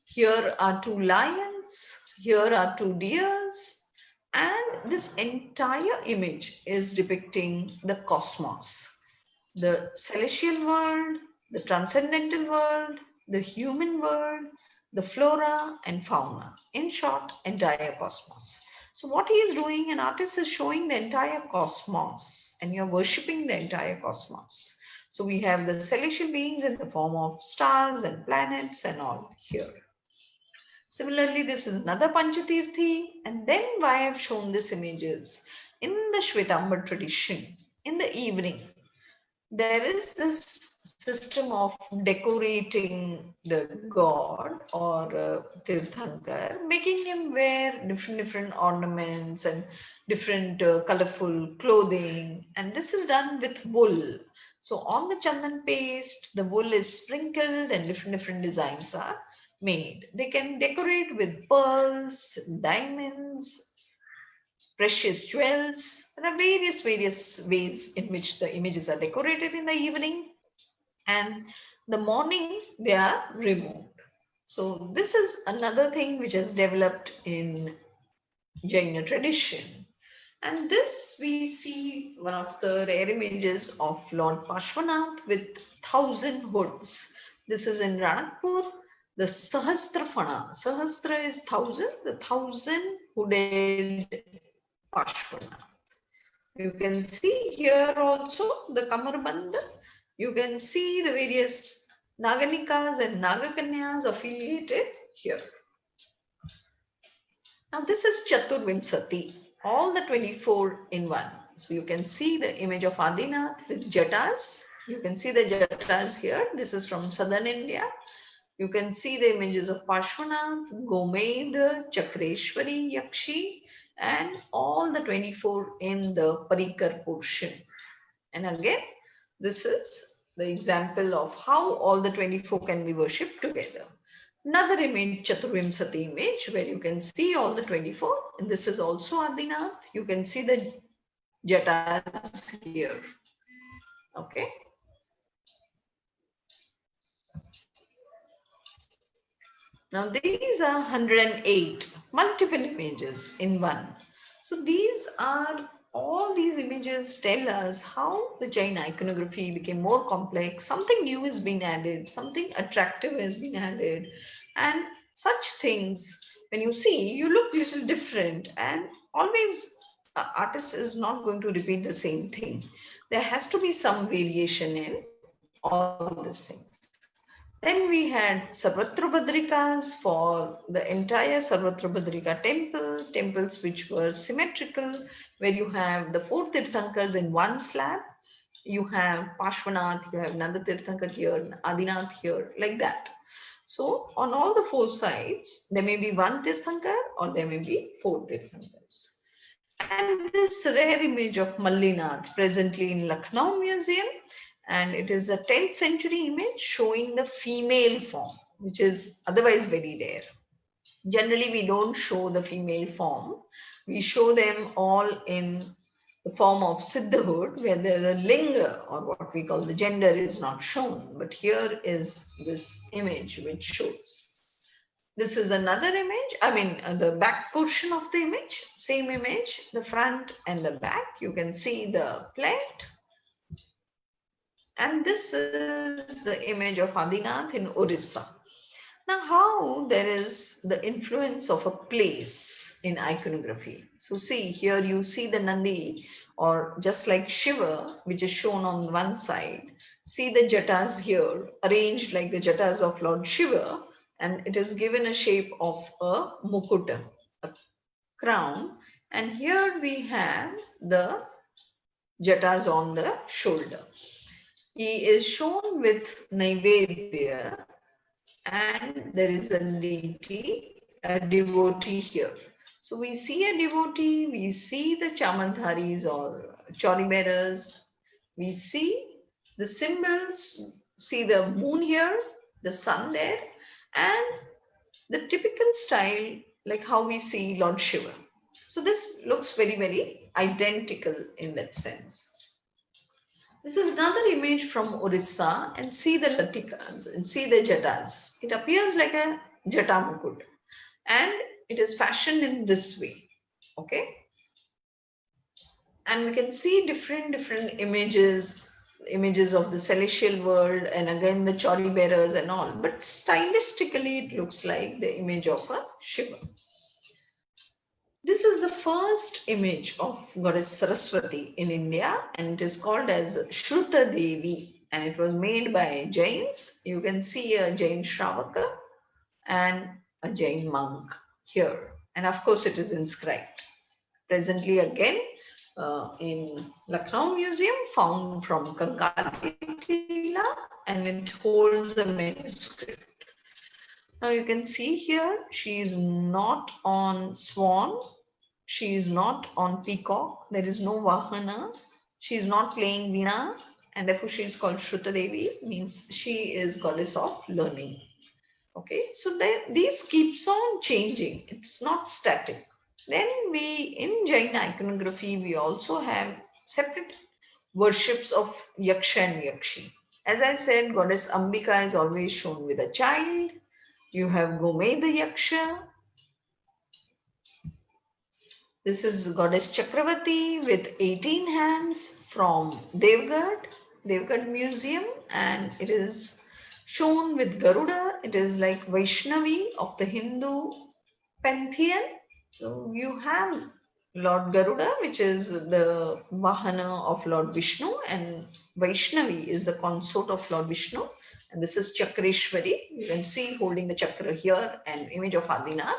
Here are 2 lions. Here are 2 deers. And this entire image is depicting the cosmos, the celestial world, the transcendental world, the human world, the flora and fauna. In short, entire cosmos. So what he is doing, an artist is showing the entire cosmos and you're worshipping the entire cosmos. So we have the celestial beings in the form of stars and planets and all here. Similarly, this is another Panchatirthi. And then why I've shown this images in the Shwetambar tradition, in the evening, there is this system of decorating the god or Tirthankar, making him wear different ornaments and different colorful clothing. And this is done with wool. So on the chandan paste, the wool is sprinkled and different designs are made. They can decorate with pearls, diamonds, precious jewels. There are various ways in which the images are decorated in the evening, and the morning they are removed. So this is another thing which has developed in Jaina tradition. And this we see one of the rare images of Lord Pashwanath with 1,000 hoods. This is in Ranakpur. The Sahasrafana. Sahasra is 1,000. The 1,000 hooded Pashwanath. You can see here also the Kamarbandha. You can see the various Naganikas and Nagakanyas affiliated here. Now this is Chaturvimsati, all the 24 in one. So you can see the image of Adinath with jatas. You can see the jatas here. This is from southern India. You can see the images of Pashwanath, Gomed, Chakreshwari, Yakshi, and all the 24 in the Parikar portion. And again, this is the example of how all the 24 can be worshipped together. Another image, Chaturvimsati image, where you can see all the 24. And this is also Adinath. You can see the jatas here. Okay. Now these are 108 multiple images in one. So these are all these images tell us how the Jain iconography became more complex, something new has been added, something attractive has been added, and such things when you see, you look little different, and always artist is not going to repeat the same thing. There has to be some variation in all these things. Then we had Sarvatra Badrikas for the entire Sarvatra Badrika temples which were symmetrical, where you have the four Tirthankars in one slab. You have Pashwanath, you have Nanda Tirthankar here, Adinath here, like that. So on all the four sides, there may be one Tirthankar or there may be four Tirthankars. And this rare image of Mallinath presently in Lucknow Museum, and it is a 10th century image showing the female form, which is otherwise very rare. Generally, we don't show the female form. We show them all in the form of siddhahood, where the linga or what we call the gender is not shown. But here is this image which shows. This is another image. I mean, the back portion of the image, same image, the front and the back. You can see the plate. And this is the image of Adinath in Orissa. Now, how there is the influence of a place in iconography. So, see here you see the Nandi, or just like Shiva, which is shown on one side. See the jatas here, arranged like the jatas of Lord Shiva, and it is given a shape of a mukuta, a crown. And here we have the jatas on the shoulder. He is shown with Naivedya, and there is a deity, a devotee here. So we see a devotee, we see the chamandharis or chori bearers, we see the symbols, see the moon here, the sun there, and the typical style like how we see Lord Shiva. So this looks very, very identical in that sense. This is another image from Orissa, and see the latikas and see the jatas. It appears like a jata mukut, and it is fashioned in this way. Okay, and we can see different images of the celestial world, and again the chori bearers and all. But stylistically, it looks like the image of a Shiva. This is the first image of goddess Saraswati in India, and it is called as Shruta Devi, and it was made by Jains. You can see a Jain Shravaka and a Jain monk here, and of course it is inscribed. Presently again in Lucknow Museum, found from Kankali Tila, and it holds a manuscript. Now you can see here, she is not on swan, she is not on peacock, there is no Vahana, she is not playing Veena, and therefore she is called Shruta Devi, means she is goddess of learning. Okay, so these keeps on changing, it's not static. Then in Jain iconography, we also have separate worships of Yaksha and Yakshi. As I said, goddess Ambika is always shown with a child. You have Gomeda Yaksha. This is goddess Chakravati with 18 hands from Devgad Museum, and it is shown with Garuda. It is like Vaishnavi of the Hindu pantheon. So you have Lord Garuda, which is the Vahana of Lord Vishnu, and Vaishnavi is the consort of Lord Vishnu. And this is Chakreshwari. You can see holding the chakra here, an image of Adinath.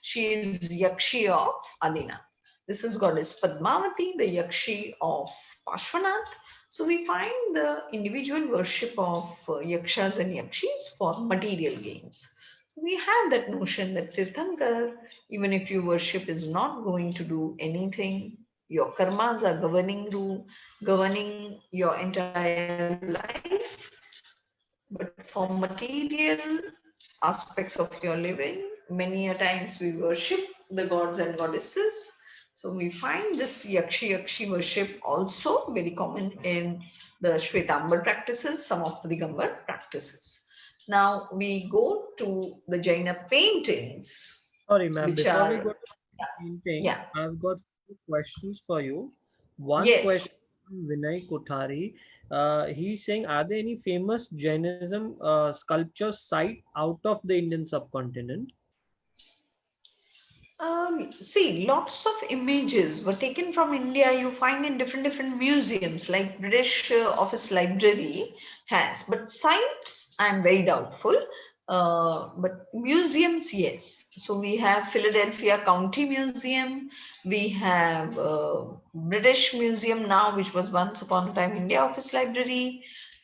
She is Yakshi of Adinath. This is goddess Padmavati, the Yakshi of Pashwanath. So we find the individual worship of Yakshas and Yakshis for material gains. We have that notion that Tirthankar, even if you worship, is not going to do anything. Your karmas are governing your entire life. But for material aspects of your living, many a times we worship the gods and goddesses. So we find this Yakshi worship also very common in the Shwetambar practices, some of the Digambar practices. Now we go to the Jaina paintings, Sorry, ma'am. which Before we go are, to painting, yeah, I've got two questions for you. One question yes. from Vinay Kothari. He's saying, are there any famous Jainism sculpture site out of the Indian subcontinent? See, lots of images were taken from India. You find in different museums, like British Office Library has, but sites I'm very doubtful. But museums, yes. So we have Philadelphia County Museum. We have British Museum now, which was once upon a time India Office Library.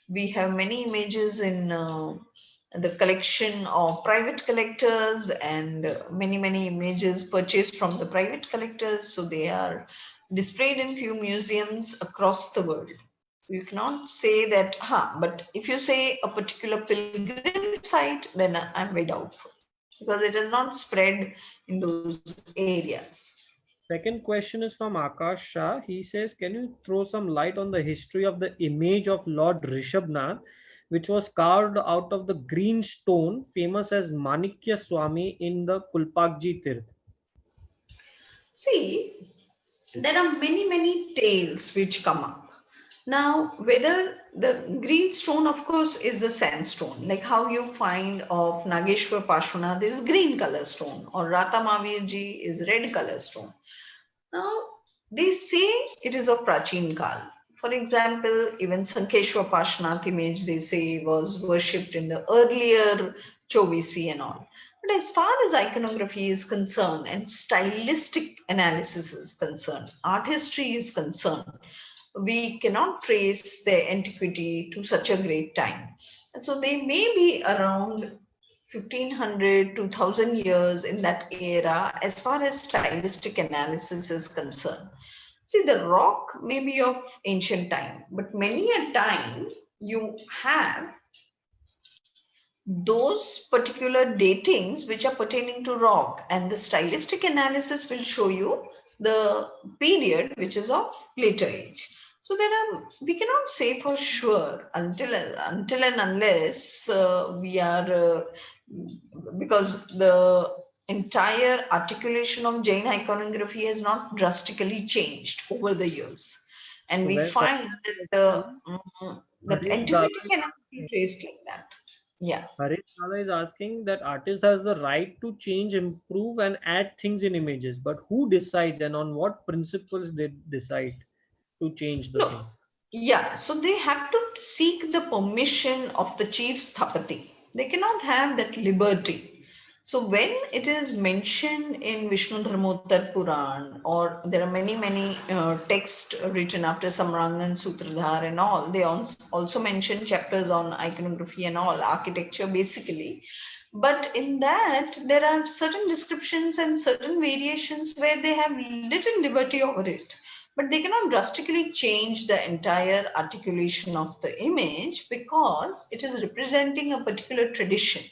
We have many images in the collection of private collectors, and many images purchased from the private collectors, so they are displayed in few museums across the world. You cannot say that, but if you say a particular pilgrim site, then I'm very doubtful, because it is not spread in those areas. Second question is from Akash Shah. He says, can you throw some light on the history of the image of Lord Rishabhnath, which was carved out of the green stone famous as Manikya Swami in the Kulpakji Tirth? See, there are many tales which come up. Now, whether the green stone, of course, is the sandstone, like how you find of Nageshwar Pashwanath is green color stone, or Rata Mavirji is red color stone. Now, they say it is of Prachin Kal. For example, even Sankeshwar Pashnath image, they say, was worshipped in the earlier Chovisi and all. But as far as iconography is concerned and stylistic analysis is concerned, art history is concerned, we cannot trace their antiquity to such a great time. And so they may be around 1500 to 1000 years in that era as far as stylistic analysis is concerned. See, the rock may be of ancient time, but many a time you have those particular datings which are pertaining to rock, and the stylistic analysis will show you the period which is of later age. So there are, we cannot say for sure until and unless we are because the entire articulation of Jain iconography has not drastically changed over the years, and So we where find that that Harish Dada antiquity is cannot be asking, traced like that. Yeah. Harish Dada is asking that artist has the right to change, improve, and add things in images, but who decides and on what principles they decide to change the No. things? Yeah. So they have to seek the permission of the chief sthapati. They cannot have that liberty. So when it is mentioned in Vishnu Dharmottar Puran, or there are many texts written after Samrangan Sutradhar and all, they also mention chapters on iconography and all, architecture basically. But in that, there are certain descriptions and certain variations where they have little liberty over it, but they cannot drastically change the entire articulation of the image because it is representing a particular tradition.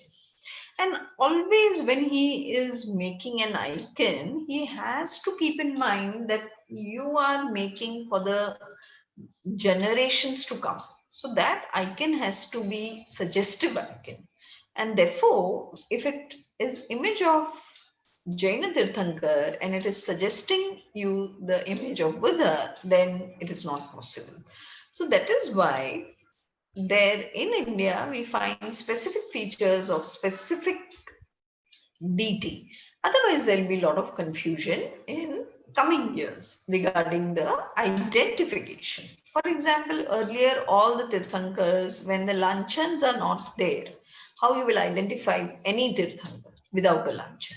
And always, when he is making an icon, he has to keep in mind that you are making for the generations to come. So that icon has to be suggestive icon. And therefore, if it is image of Jaina Tirthankar and it is suggesting you the image of Buddha, then it is not possible. So that is why there in India we find specific features of specific deity. Otherwise, there will be a lot of confusion in coming years regarding the identification. For example, earlier all the Tirthankars, when the lanchans are not there, how you will identify any Tirthankar without a lanchan?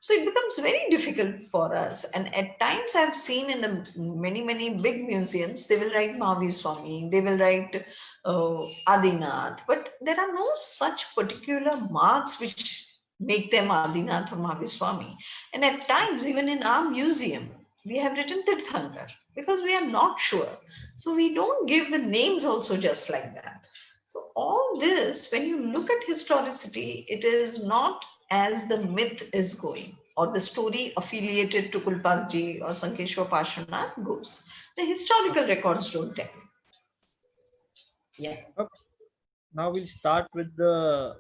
So it becomes very difficult for us. And at times I've seen in the many big museums, they will write Mahavir Swami, they will write Adinath, but there are no such particular marks which make them Adinath or Mahavir Swami. And at times, even in our museum, we have written Tirthankar because we are not sure. So we don't give the names also just like that. So all this, when you look at historicity, it is not as the myth is going or the story affiliated to Kulpakji or Sankeshwar Pashanath goes. The historical records don't tell. Yeah. Okay. Now we'll start with the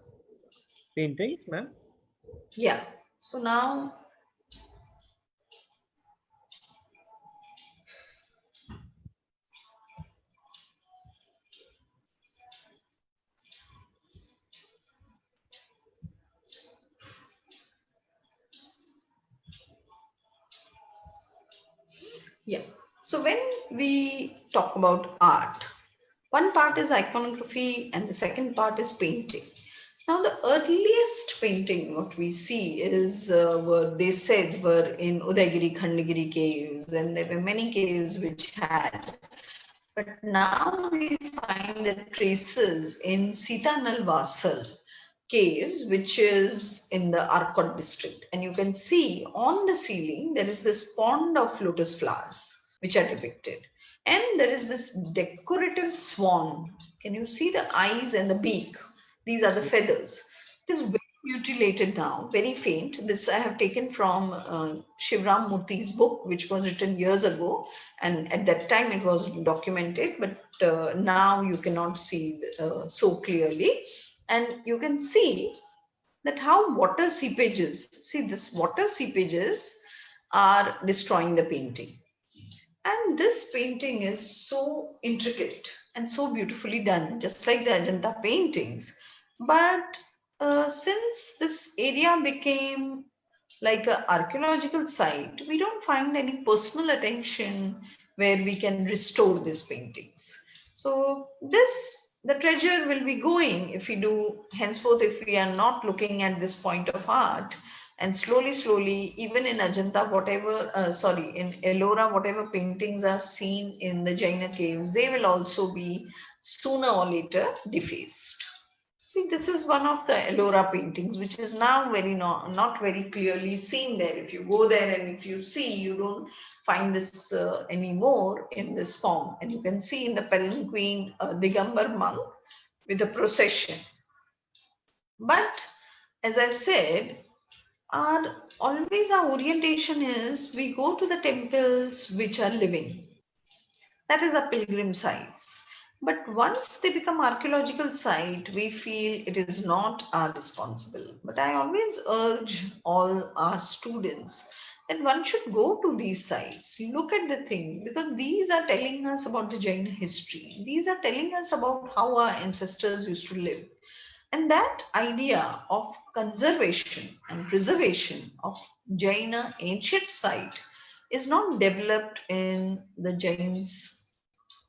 paintings, ma'am. Yeah. So now, Yeah. So when we talk about art, one part is iconography and the second part is painting. Now, the earliest painting what we see is were they said were in Udaygiri Khandagiri caves, and there were many caves which had. But now we find the traces in Sitanal Vasal caves, which is in the Arcot district. And you can see on the ceiling there is this pond of lotus flowers which are depicted. And there is this decorative swan. Can you see the eyes and the beak? These are the feathers. It is very mutilated now, very faint. This I have taken from Shivram Murthy's book, which was written years ago. And at that time it was documented, but now you cannot see so clearly. And you can see that how water seepages, see this water seepages are destroying the painting. And this painting is so intricate and so beautifully done, just like the Ajanta paintings. But since this area became like an archaeological site, we don't find any personal attention where we can restore these paintings. So this the treasure will be going if we do henceforth, if we are not looking at this point of art, and slowly even in Ajanta, whatever sorry, in Ellora, whatever paintings are seen in the Jaina caves, they will also be sooner or later defaced. See, this is one of the Ellora paintings, which is now very not very clearly seen there. If you go there and if you see, you don't find this anymore in this form. And you can see in the palanquin Digambar monk with a procession. But as I said, our always our orientation is we go to the temples which are living. That is a pilgrim sites. But once they become archaeological site, we feel it is not our responsible. But I always urge all our students that one should go to these sites, look at the things, because these are telling us about the Jain history. These are telling us about how our ancestors used to live. And that idea of conservation and preservation of Jaina ancient site is not developed in the Jains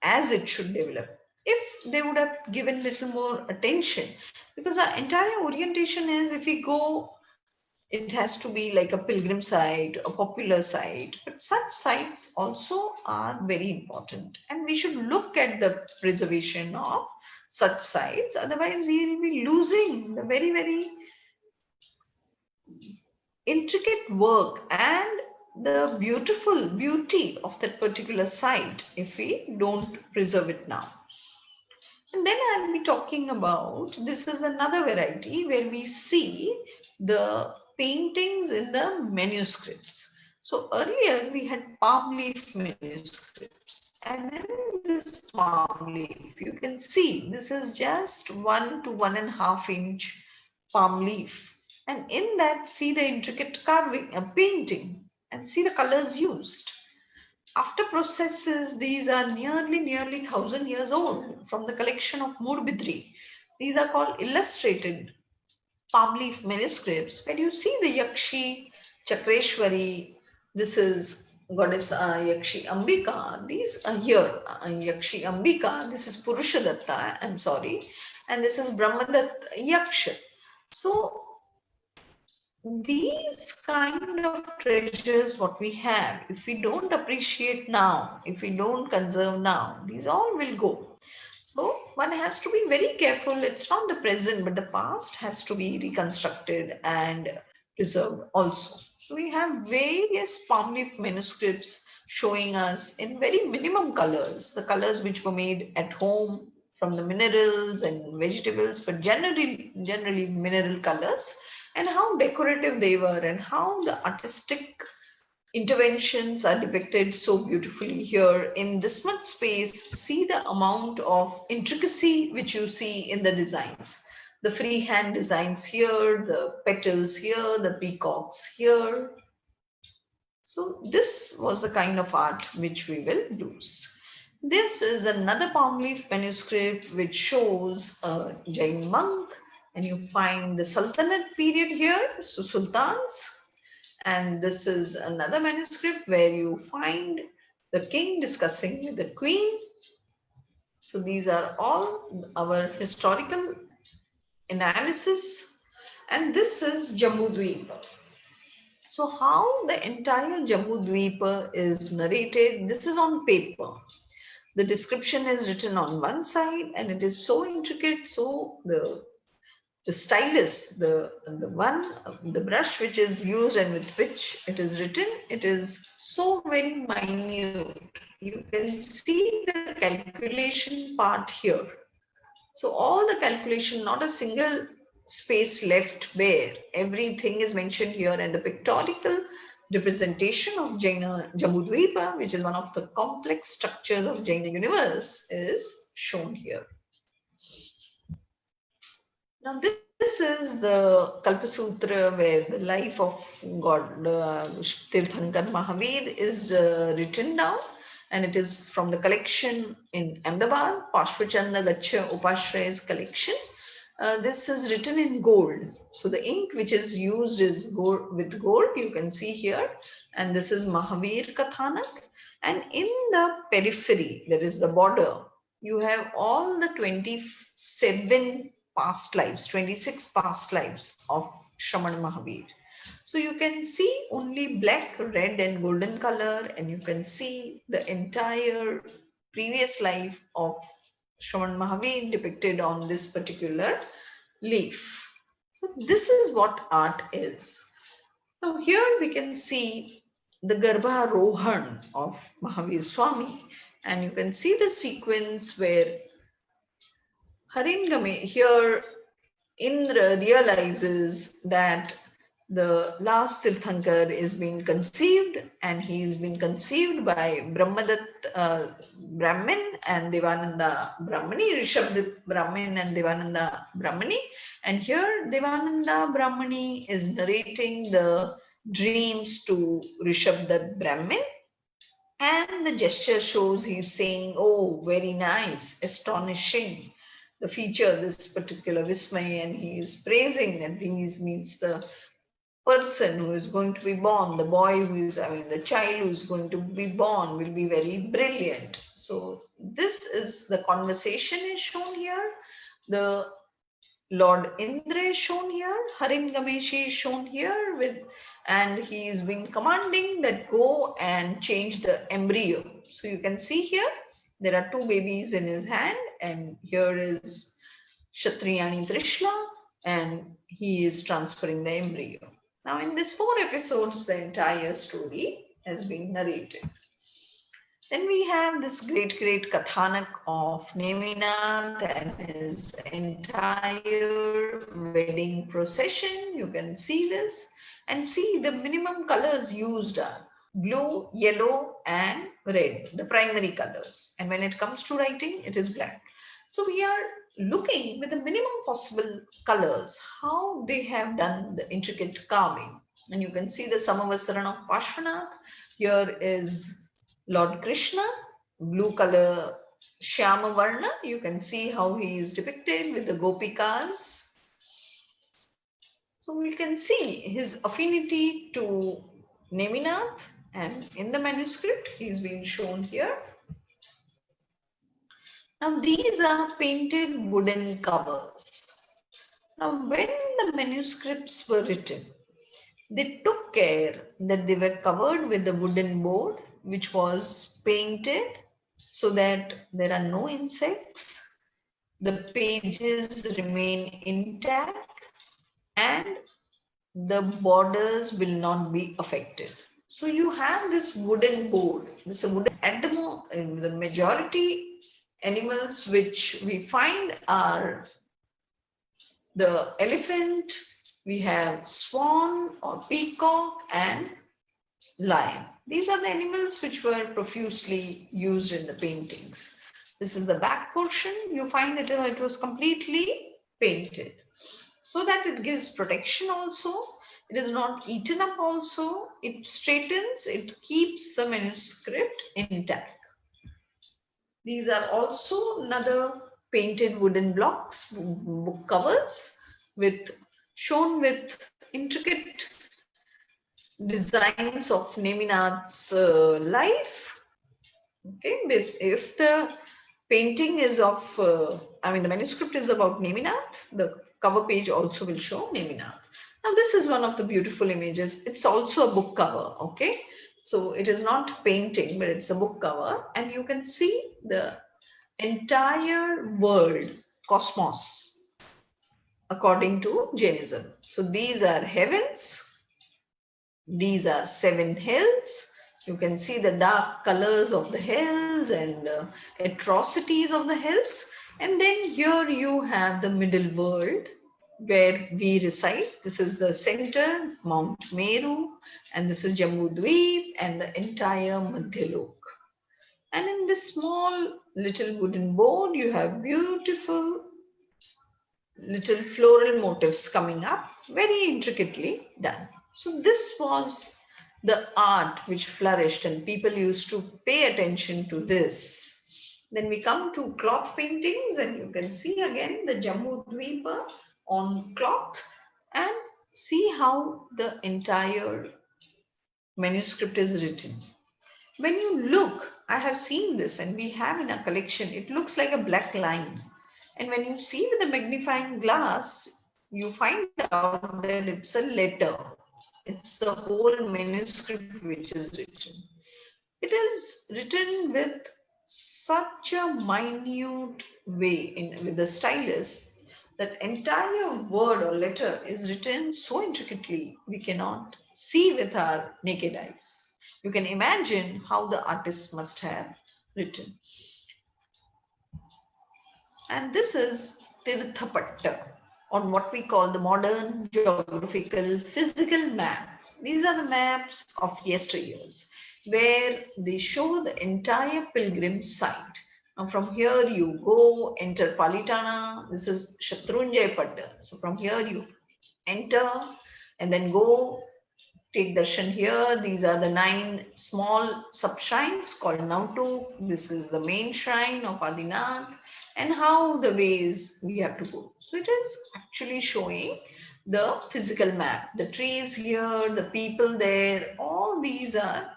as it should develop. If they would have given little more attention, because our entire orientation is if we go, it has to be like a pilgrim site, a popular site. But such sites also are very important, and we should look at the preservation of such sites. Otherwise, we will be losing the very intricate work and the beautiful beauty of that particular site if we don't preserve it now. And then I'll be talking about this is another variety where we see the paintings in the manuscripts. So earlier we had palm leaf manuscripts, and in this palm leaf, you can see this is just 1 to 1.5 inch palm leaf. And in that, see the intricate carving, a painting, and see the colors used. After processes, these are nearly 1,000 years old from the collection of Murbidri. These are called illustrated palm leaf manuscripts where you see the Yakshi, Chakreshwari, this is goddess Yakshi Ambika, these are here, Yakshi Ambika, this is Purushadatta, I'm sorry, and this is Brahmadatta Yaksha. So these kind of treasures what we have, if we don't appreciate now, if we don't conserve now, these all will go. So one has to be very careful. It's not the present but the past has to be reconstructed and preserved also. So we have various palm leaf manuscripts showing us in very minimum colors, the colors which were made at home from the minerals and vegetables, but generally mineral colors, and how decorative they were and how the artistic interventions are depicted so beautifully here in this much space. See the amount of intricacy which you see in the designs, the freehand designs here, the petals here, the peacocks here. So this was the kind of art which we will lose. This is another palm leaf manuscript which shows a Jain monk, and you find the Sultanate period here, so sultans. And this is another manuscript where you find the king discussing with the queen. So these are all our historical analysis. And this is Jambudvipa. So how the entire Jambudvipa is narrated, this is on paper. The description is written on one side and it is so intricate, so the stylus, the brush which is used and with which it is written, it is so very minute. You can see the calculation part here. So all the calculation, not a single space left bare. Everything is mentioned here, and the pictorial representation of Jaina Jambudvipa, which is one of the complex structures of Jaina universe, is shown here. Now, this is the Kalpasutra where the life of God Tirthankar Mahavir is written down, and it is from the collection in Ahmedabad, Pashvachanda Gacha Upashray's collection. This is written in gold. So the ink which is used is gold, with gold, you can see here. And this is Mahavir Kathanak. And in the periphery, there is the border. You have all the 27 past lives, 26 past lives of Shraman Mahavir. So you can see only black, red and golden color, and you can see the entire previous life of Shraman Mahavir depicted on this particular leaf. So this is what art is. Now here we can see the Garbha Rohan of Mahavir Swami, and you can see the sequence where Haringame here Indra realizes that the last Tirthankar is being conceived, and he is being conceived by Brahmadatt Brahmin and Devananda Brahmani, Rishabdat Brahmin and Devananda Brahmani. And here Devananda Brahmani is narrating the dreams to Rishabdat Brahmin. And the gesture shows he's saying, oh, very nice, astonishing, the feature, this particular Vismay, and he is praising that these means the person who is going to be born, the boy who is, the child who is going to be born will be very brilliant. So this is the conversation is shown here. The Lord Indra is shown here, Harin Gameshi is shown here with, and he is being commanding that go and change the embryo. So you can see here, there are two babies in his hand, and here is Kshatriyani Trishla, and he is transferring the embryo. Now in these 4 episodes, the entire story has been narrated. Then we have this great Kathanak of Neminath and his entire wedding procession. You can see this and see the minimum colors used are blue, yellow and red, the primary colors. And when it comes to writing, it is black. So we are looking with the minimum possible colors, how they have done the intricate carving. And you can see the Samavasaran of Pashvanath. Here is Lord Krishna, blue color Shyama Varna. You can see how he is depicted with the Gopikas. So we can see his affinity to Neminath, and in the manuscript he is being shown here. Now these are painted wooden covers. Now when the manuscripts were written, they took care that they were covered with the wooden board which was painted so that there are no insects, the pages remain intact, and the borders will not be affected. So you have this wooden board. This is a wooden. At the majority animals which we find are the elephant, we have swan or peacock and lion. These are the animals which were profusely used in the paintings. This is the back portion. You find it was completely painted so that it gives protection also. It is not eaten up also. It straightens, it keeps the manuscript intact. These are also another painted wooden blocks, book covers shown with intricate designs of Neminath's life. Okay, if the painting is of, the manuscript is about Neminath, the cover page also will show Neminath. Now, this is one of the beautiful images. It's also a book cover, okay? So it is not painting, but it's a book cover, and you can see the entire world, cosmos, according to Jainism. So these are heavens, these are seven hills. You can see the dark colors of the hills and the atrocities of the hills. And then here you have the middle world where we reside. This is the center, Mount Meru, and this is Jammu Dweep and the entire Madhyalok. And in this small little wooden board, you have beautiful little floral motifs coming up, very intricately done. So, this was the art which flourished, and people used to pay attention to this. Then we come to cloth paintings, and you can see again the Jammu Dweepa on cloth and see how the entire manuscript is written. When you look, I have seen this and we have in our collection, it looks like a black line. And when you see with a magnifying glass, you find out that it's a letter. It's the whole manuscript which is written. It is written with such a minute way with the stylus that entire word or letter is written so intricately we cannot see with our naked eyes. You can imagine how the artist must have written. And this is Tirthapatta, on what we call the modern geographical physical map. These are the maps of yesteryears where they show the entire pilgrim site. Now, from here you go, enter Palitana. This is Shatrunjay Patta. So, from here you enter and then go take darshan here. These are the 9 small sub shrines called Nautuk. This is the main shrine of Adinath, and how the ways we have to go. So it is actually showing the physical map. The trees here, the people there, all these are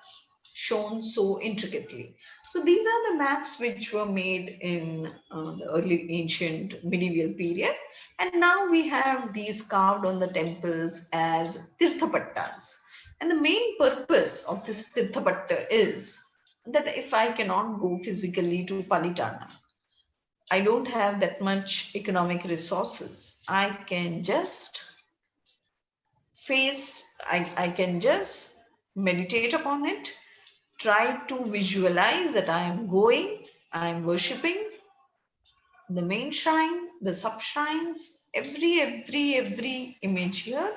shown so intricately. So these are the maps which were made in the early ancient medieval period, and now we have these carved on the temples as tirthapattas. And the main purpose of this tirthapatta is that if I cannot go physically to Palitana, I don't have that much economic resources. I can just I can just meditate upon it, try to visualize that I am going, I am worshipping the main shrine, the sub shrines, every image here.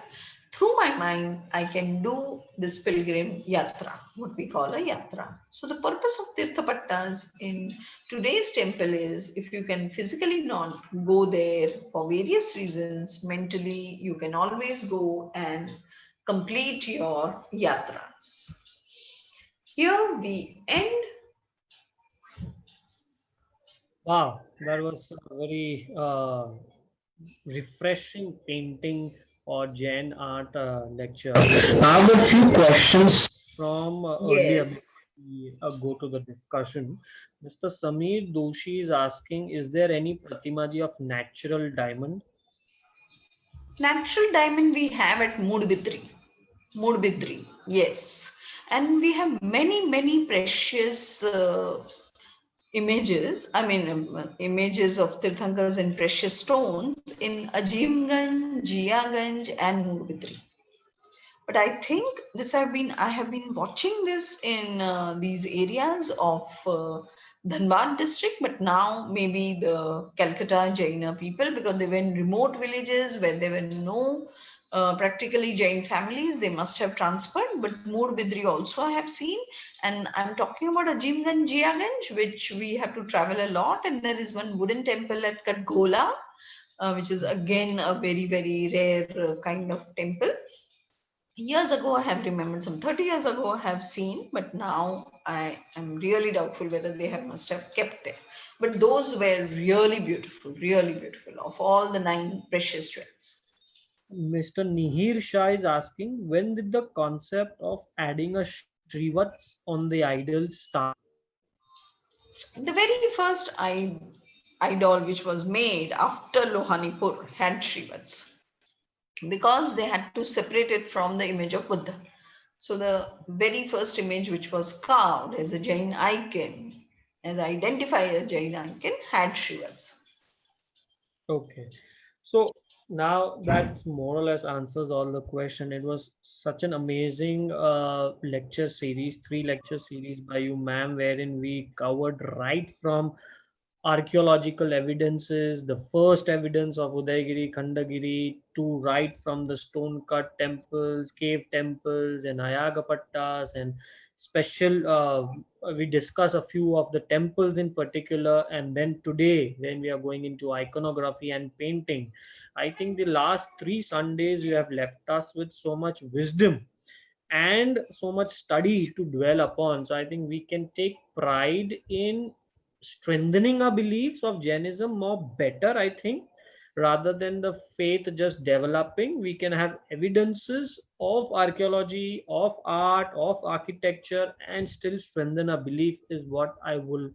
Through my mind, I can do this pilgrim yatra, what we call a yatra. So the purpose of tirthapattas in today's temple is if you can physically not go there for various reasons, mentally you can always go and complete your yatras. Here we end. Wow, that was a very refreshing painting or Jain art lecture. I have a few questions. From earlier, before Yes. we go to the discussion, Mr. Sameer Doshi is asking, is there any Pratimaji of natural diamond? Natural diamond we have at Mudbidri. Mudbidri, yes. And we have many precious images of Tirthankars and precious stones in Ajimganj, Jiaganj, and Mudbidri. But I think I have been watching this in these areas of Dhanbad district, but now maybe the Calcutta Jaina people, because they were in remote villages where there were no practically Jain families, they must have transferred. But Moor Bidri also I have seen, and I'm talking about Ajimganj, Jiaganj, which we have to travel a lot, and there is one wooden temple at Katgola, which is again a very rare kind of temple. Years ago I have remembered, some 30 years ago I have seen, but now I am really doubtful whether they have must have kept there. But those were really beautiful of all the 9 precious jewels. Mr. Nihir Shah is asking, when did the concept of adding a Shrivats on the idol start? The very first idol which was made after Lohanipur had Shrivats because they had to separate it from the image of Buddha. So the very first image which was carved as a Jain icon, as identified as Jain icon, had Shrivats. Okay. So now that more or less answers all the question. It was such an amazing lecture series, three lecture series by you, ma'am, wherein we covered right from archaeological evidences, the first evidence of Udaygiri, Khandagiri, to right from the stone cut temples, cave temples, and Ayagapattas, and special. We discuss a few of the temples in particular, and then today, when we are going into iconography and painting, I think the last 3 Sundays you have left us with so much wisdom and so much study to dwell upon. So I think we can take pride in strengthening our beliefs of Jainism more better, I think, rather than the faith just developing. We can have evidences of archaeology, of art, of architecture, and still strengthen our belief, is what I will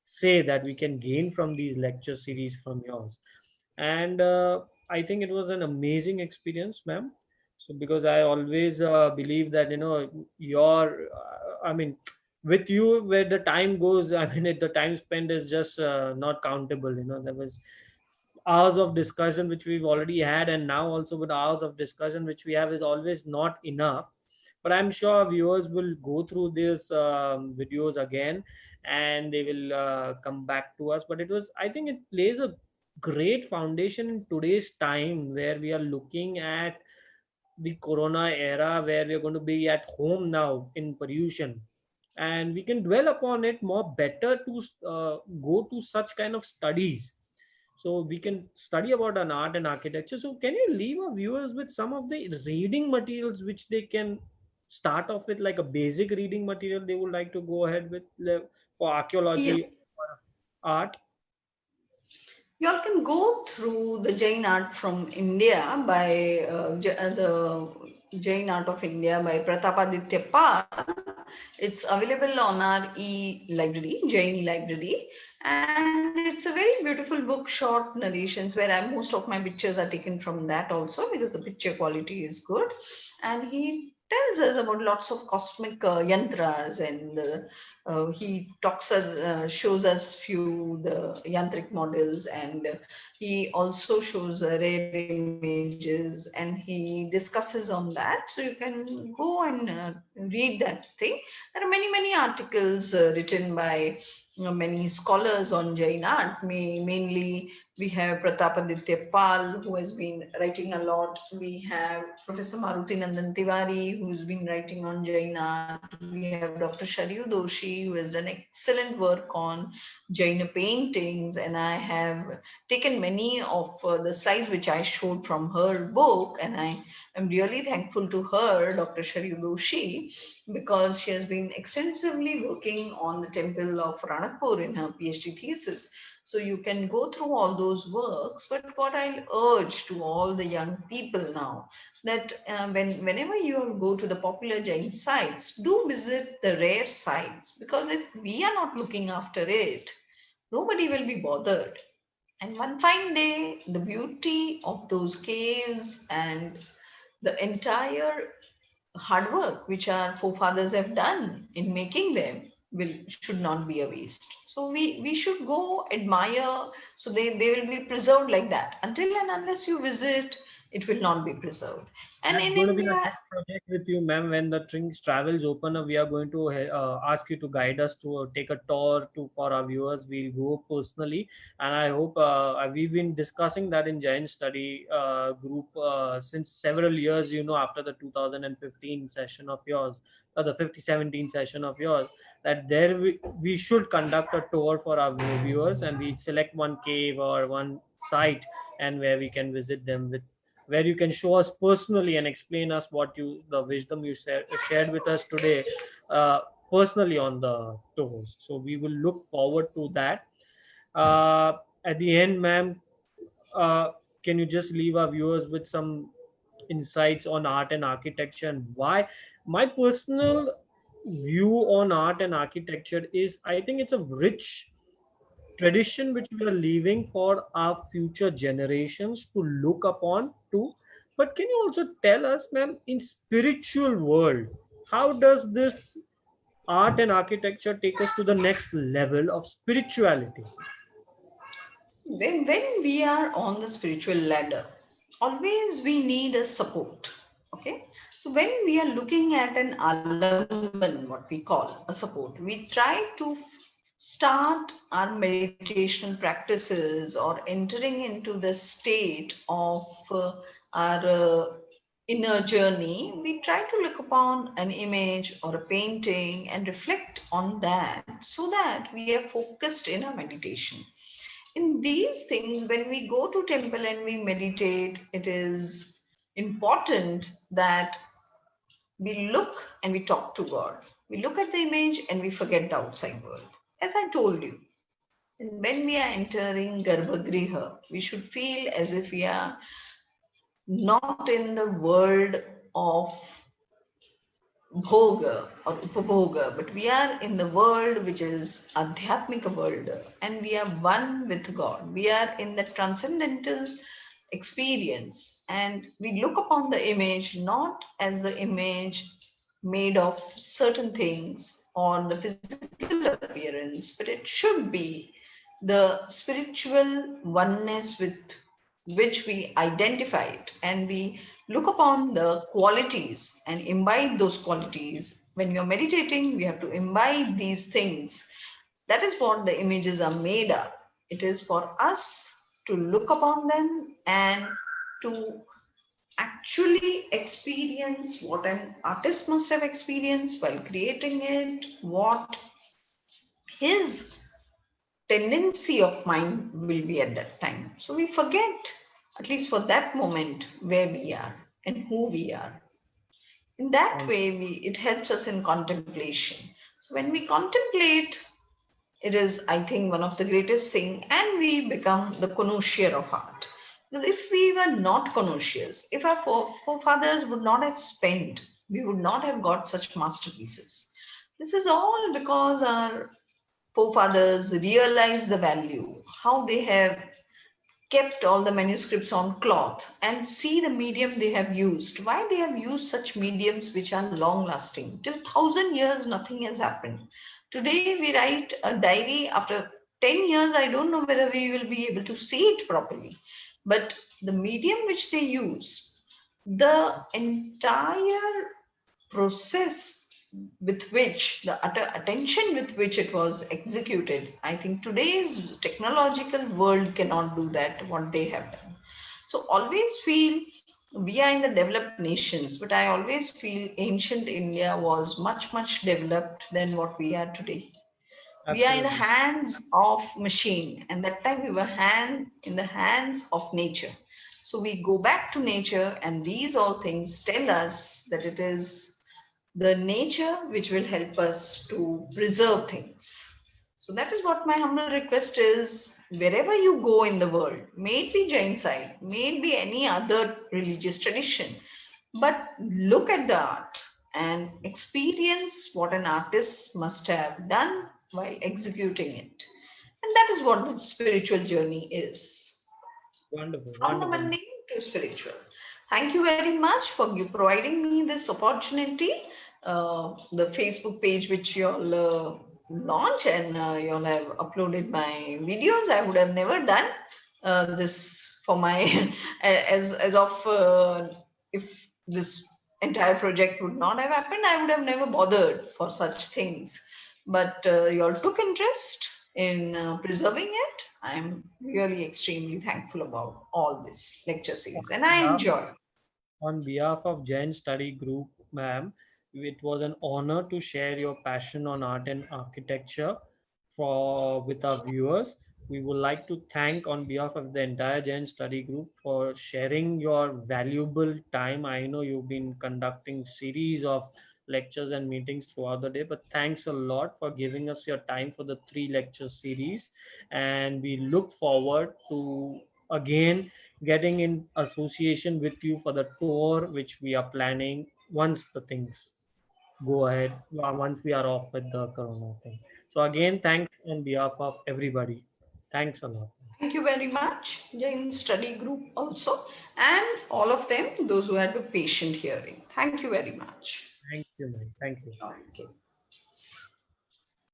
say that we can gain from these lecture series from yours. And I think it was an amazing experience, ma'am. So because I always believe that, your I mean, with you, where the time goes, I mean, the time spent is just not countable. There was hours of discussion which we've already had, and now also with hours of discussion which we have is always not enough. But I'm sure viewers will go through these videos again, and they will come back to us. But I think it plays a great foundation in today's time, where we are looking at the corona era, where we're going to be at home now in pollution, and we can dwell upon it more better to go to such kind of studies, so we can study about an art and architecture. So can you leave our viewers with some of the reading materials which they can start off with, like a basic reading material they would like to go ahead with, for Yeah. archaeology or art? You all can go through the Jain art from India by the Jain art of India by Pratapaditya Pal. It's available on our e-library, Jain e-library, and it's a very beautiful book, short narrations where most of my pictures are taken from that also because the picture quality is good, and he tells us about lots of cosmic yantras and he shows us few the yantric models, and he also shows rare images, and he discusses on that. So you can go and read that thing. There are many articles written by many scholars on Jain art. Mainly, we have Pratapaditya Pal, who has been writing a lot. We have Professor Maruti Nandan Tiwari, who's been writing on Jain art. We have Dr. Sharyu Doshi, who has done excellent work on Jaina paintings. And I have taken many of the slides which I showed from her book. And I am really thankful to her, Dr. Sharyu Doshi, because she has been extensively working on the temple of Ranakpur in her PhD thesis. So you can go through all those works. But what I'll urge to all the young people now, that whenever you go to the popular Jain sites, do visit the rare sites, because if we are not looking after it, nobody will be bothered. And one fine day, the beauty of those caves and the entire hard work which our forefathers have done in making them should not be a waste. So we should go admire, so they will be preserved like that. Until and unless you visit, it will not be preserved. And That's in going to be the India, next project with you, ma'am. When the Things Travels open up, we are going to ask you to guide us to take a tour to for our viewers. We'll go personally, and I hope we've been discussing that in Jain study group since several years. After the 2015 session of yours, or the 2017 session of yours, that there we should conduct a tour for our viewers, and we select one cave or one site, and where we can visit them with, where you can show us personally and explain us what the wisdom you shared with us today, uh, personally on the tours. So we will look forward to that. At the end, ma'am, uh, can you just leave our viewers with some insights on art and architecture, and why? My personal view on art and architecture is, I think it's a rich tradition which we are leaving for our future generations to look upon to. But can you also tell us, ma'am, in spiritual world, how does this art and architecture take us to the next level of spirituality? When we are on the spiritual ladder, always we need a support. Okay, so when we are looking at an alamban, what we call a support, we try to start our meditational practices or entering into the state of our inner journey. We try to look upon an image or a painting and reflect on that so that we are focused in our meditation. In these things, when we go to temple and we meditate, it is important that we look and we talk to God. We look at the image and we forget the outside world. As I told you, and when we are entering Garbhagriha, we should feel as if we are not in the world of bhoga or upabhoga, but we are in the world which is adhyatmika world, and we are one with God. We are in the transcendental experience, and we look upon the image not as the image made of certain things or the physical appearance, but it should be the spiritual oneness with which we identify it, and we look upon the qualities and imbibe those qualities. When you're meditating, we have to imbibe these things. That is what the images are made of. It is for us to look upon them and to actually experience what an artist must have experienced while creating it, what his tendency of mind will be at that time. So we forget, at least for that moment, where we are and who we are. In that way, it helps us in contemplation. So when we contemplate, it is, I think, one of the greatest thing, and we become the connoisseur of art. Because if we were not connoisseurs, if our forefathers would not have spent, we would not have got such masterpieces. This is all because our forefathers realized the value, how they have kept all the manuscripts on cloth, and see the medium they have used, why they have used such mediums which are long lasting. Till 1,000 years, nothing has happened. Today, we write a diary after 10 years. I don't know whether we will be able to see it properly. But the medium which they use, the entire process with which the utter attention with which it was executed, I think today's technological world cannot do that what they have done. So always feel we are in the developed nations, but I always feel ancient India was much developed than what we are today. We are in the Absolutely. hands of machine, and that time we were in the hands of nature. So we go back to nature, and these all things tell us that it is the nature which will help us to preserve things. So that is what my humble request is. Wherever you go in the world, may it be Jain side, may it be any other religious tradition, but look at the art and experience what an artist must have done while executing it. And that is what the spiritual journey is, Wonderful, from the wonderful. mundane to spiritual. Thank you very much for providing me this opportunity. The Facebook page which you all launch, and you all have uploaded my videos. I would have never done this for my as of if this entire project would not have happened, I would have never bothered for such things. But you all took interest in preserving it. I'm really extremely thankful about all this lecture series, and I Yeah, enjoy. on behalf of Jain Study Group, ma'am, it was an honor to share your passion on art and architecture for with our viewers. We would like to thank on behalf of the entire Jain Study Group for sharing your valuable time. I know you've been conducting series of lectures and meetings throughout the day, but thanks a lot for giving us your time for the three lecture series, and we look forward to again getting in association with you for the tour which we are planning once the things go ahead once we are off with the corona thing. So again, thanks on behalf of everybody. Thanks a lot. Thank you very much, Jain study group also, and all of them, those who had the patient hearing. Thank you very much. Thank you, man. Thank you. Okay.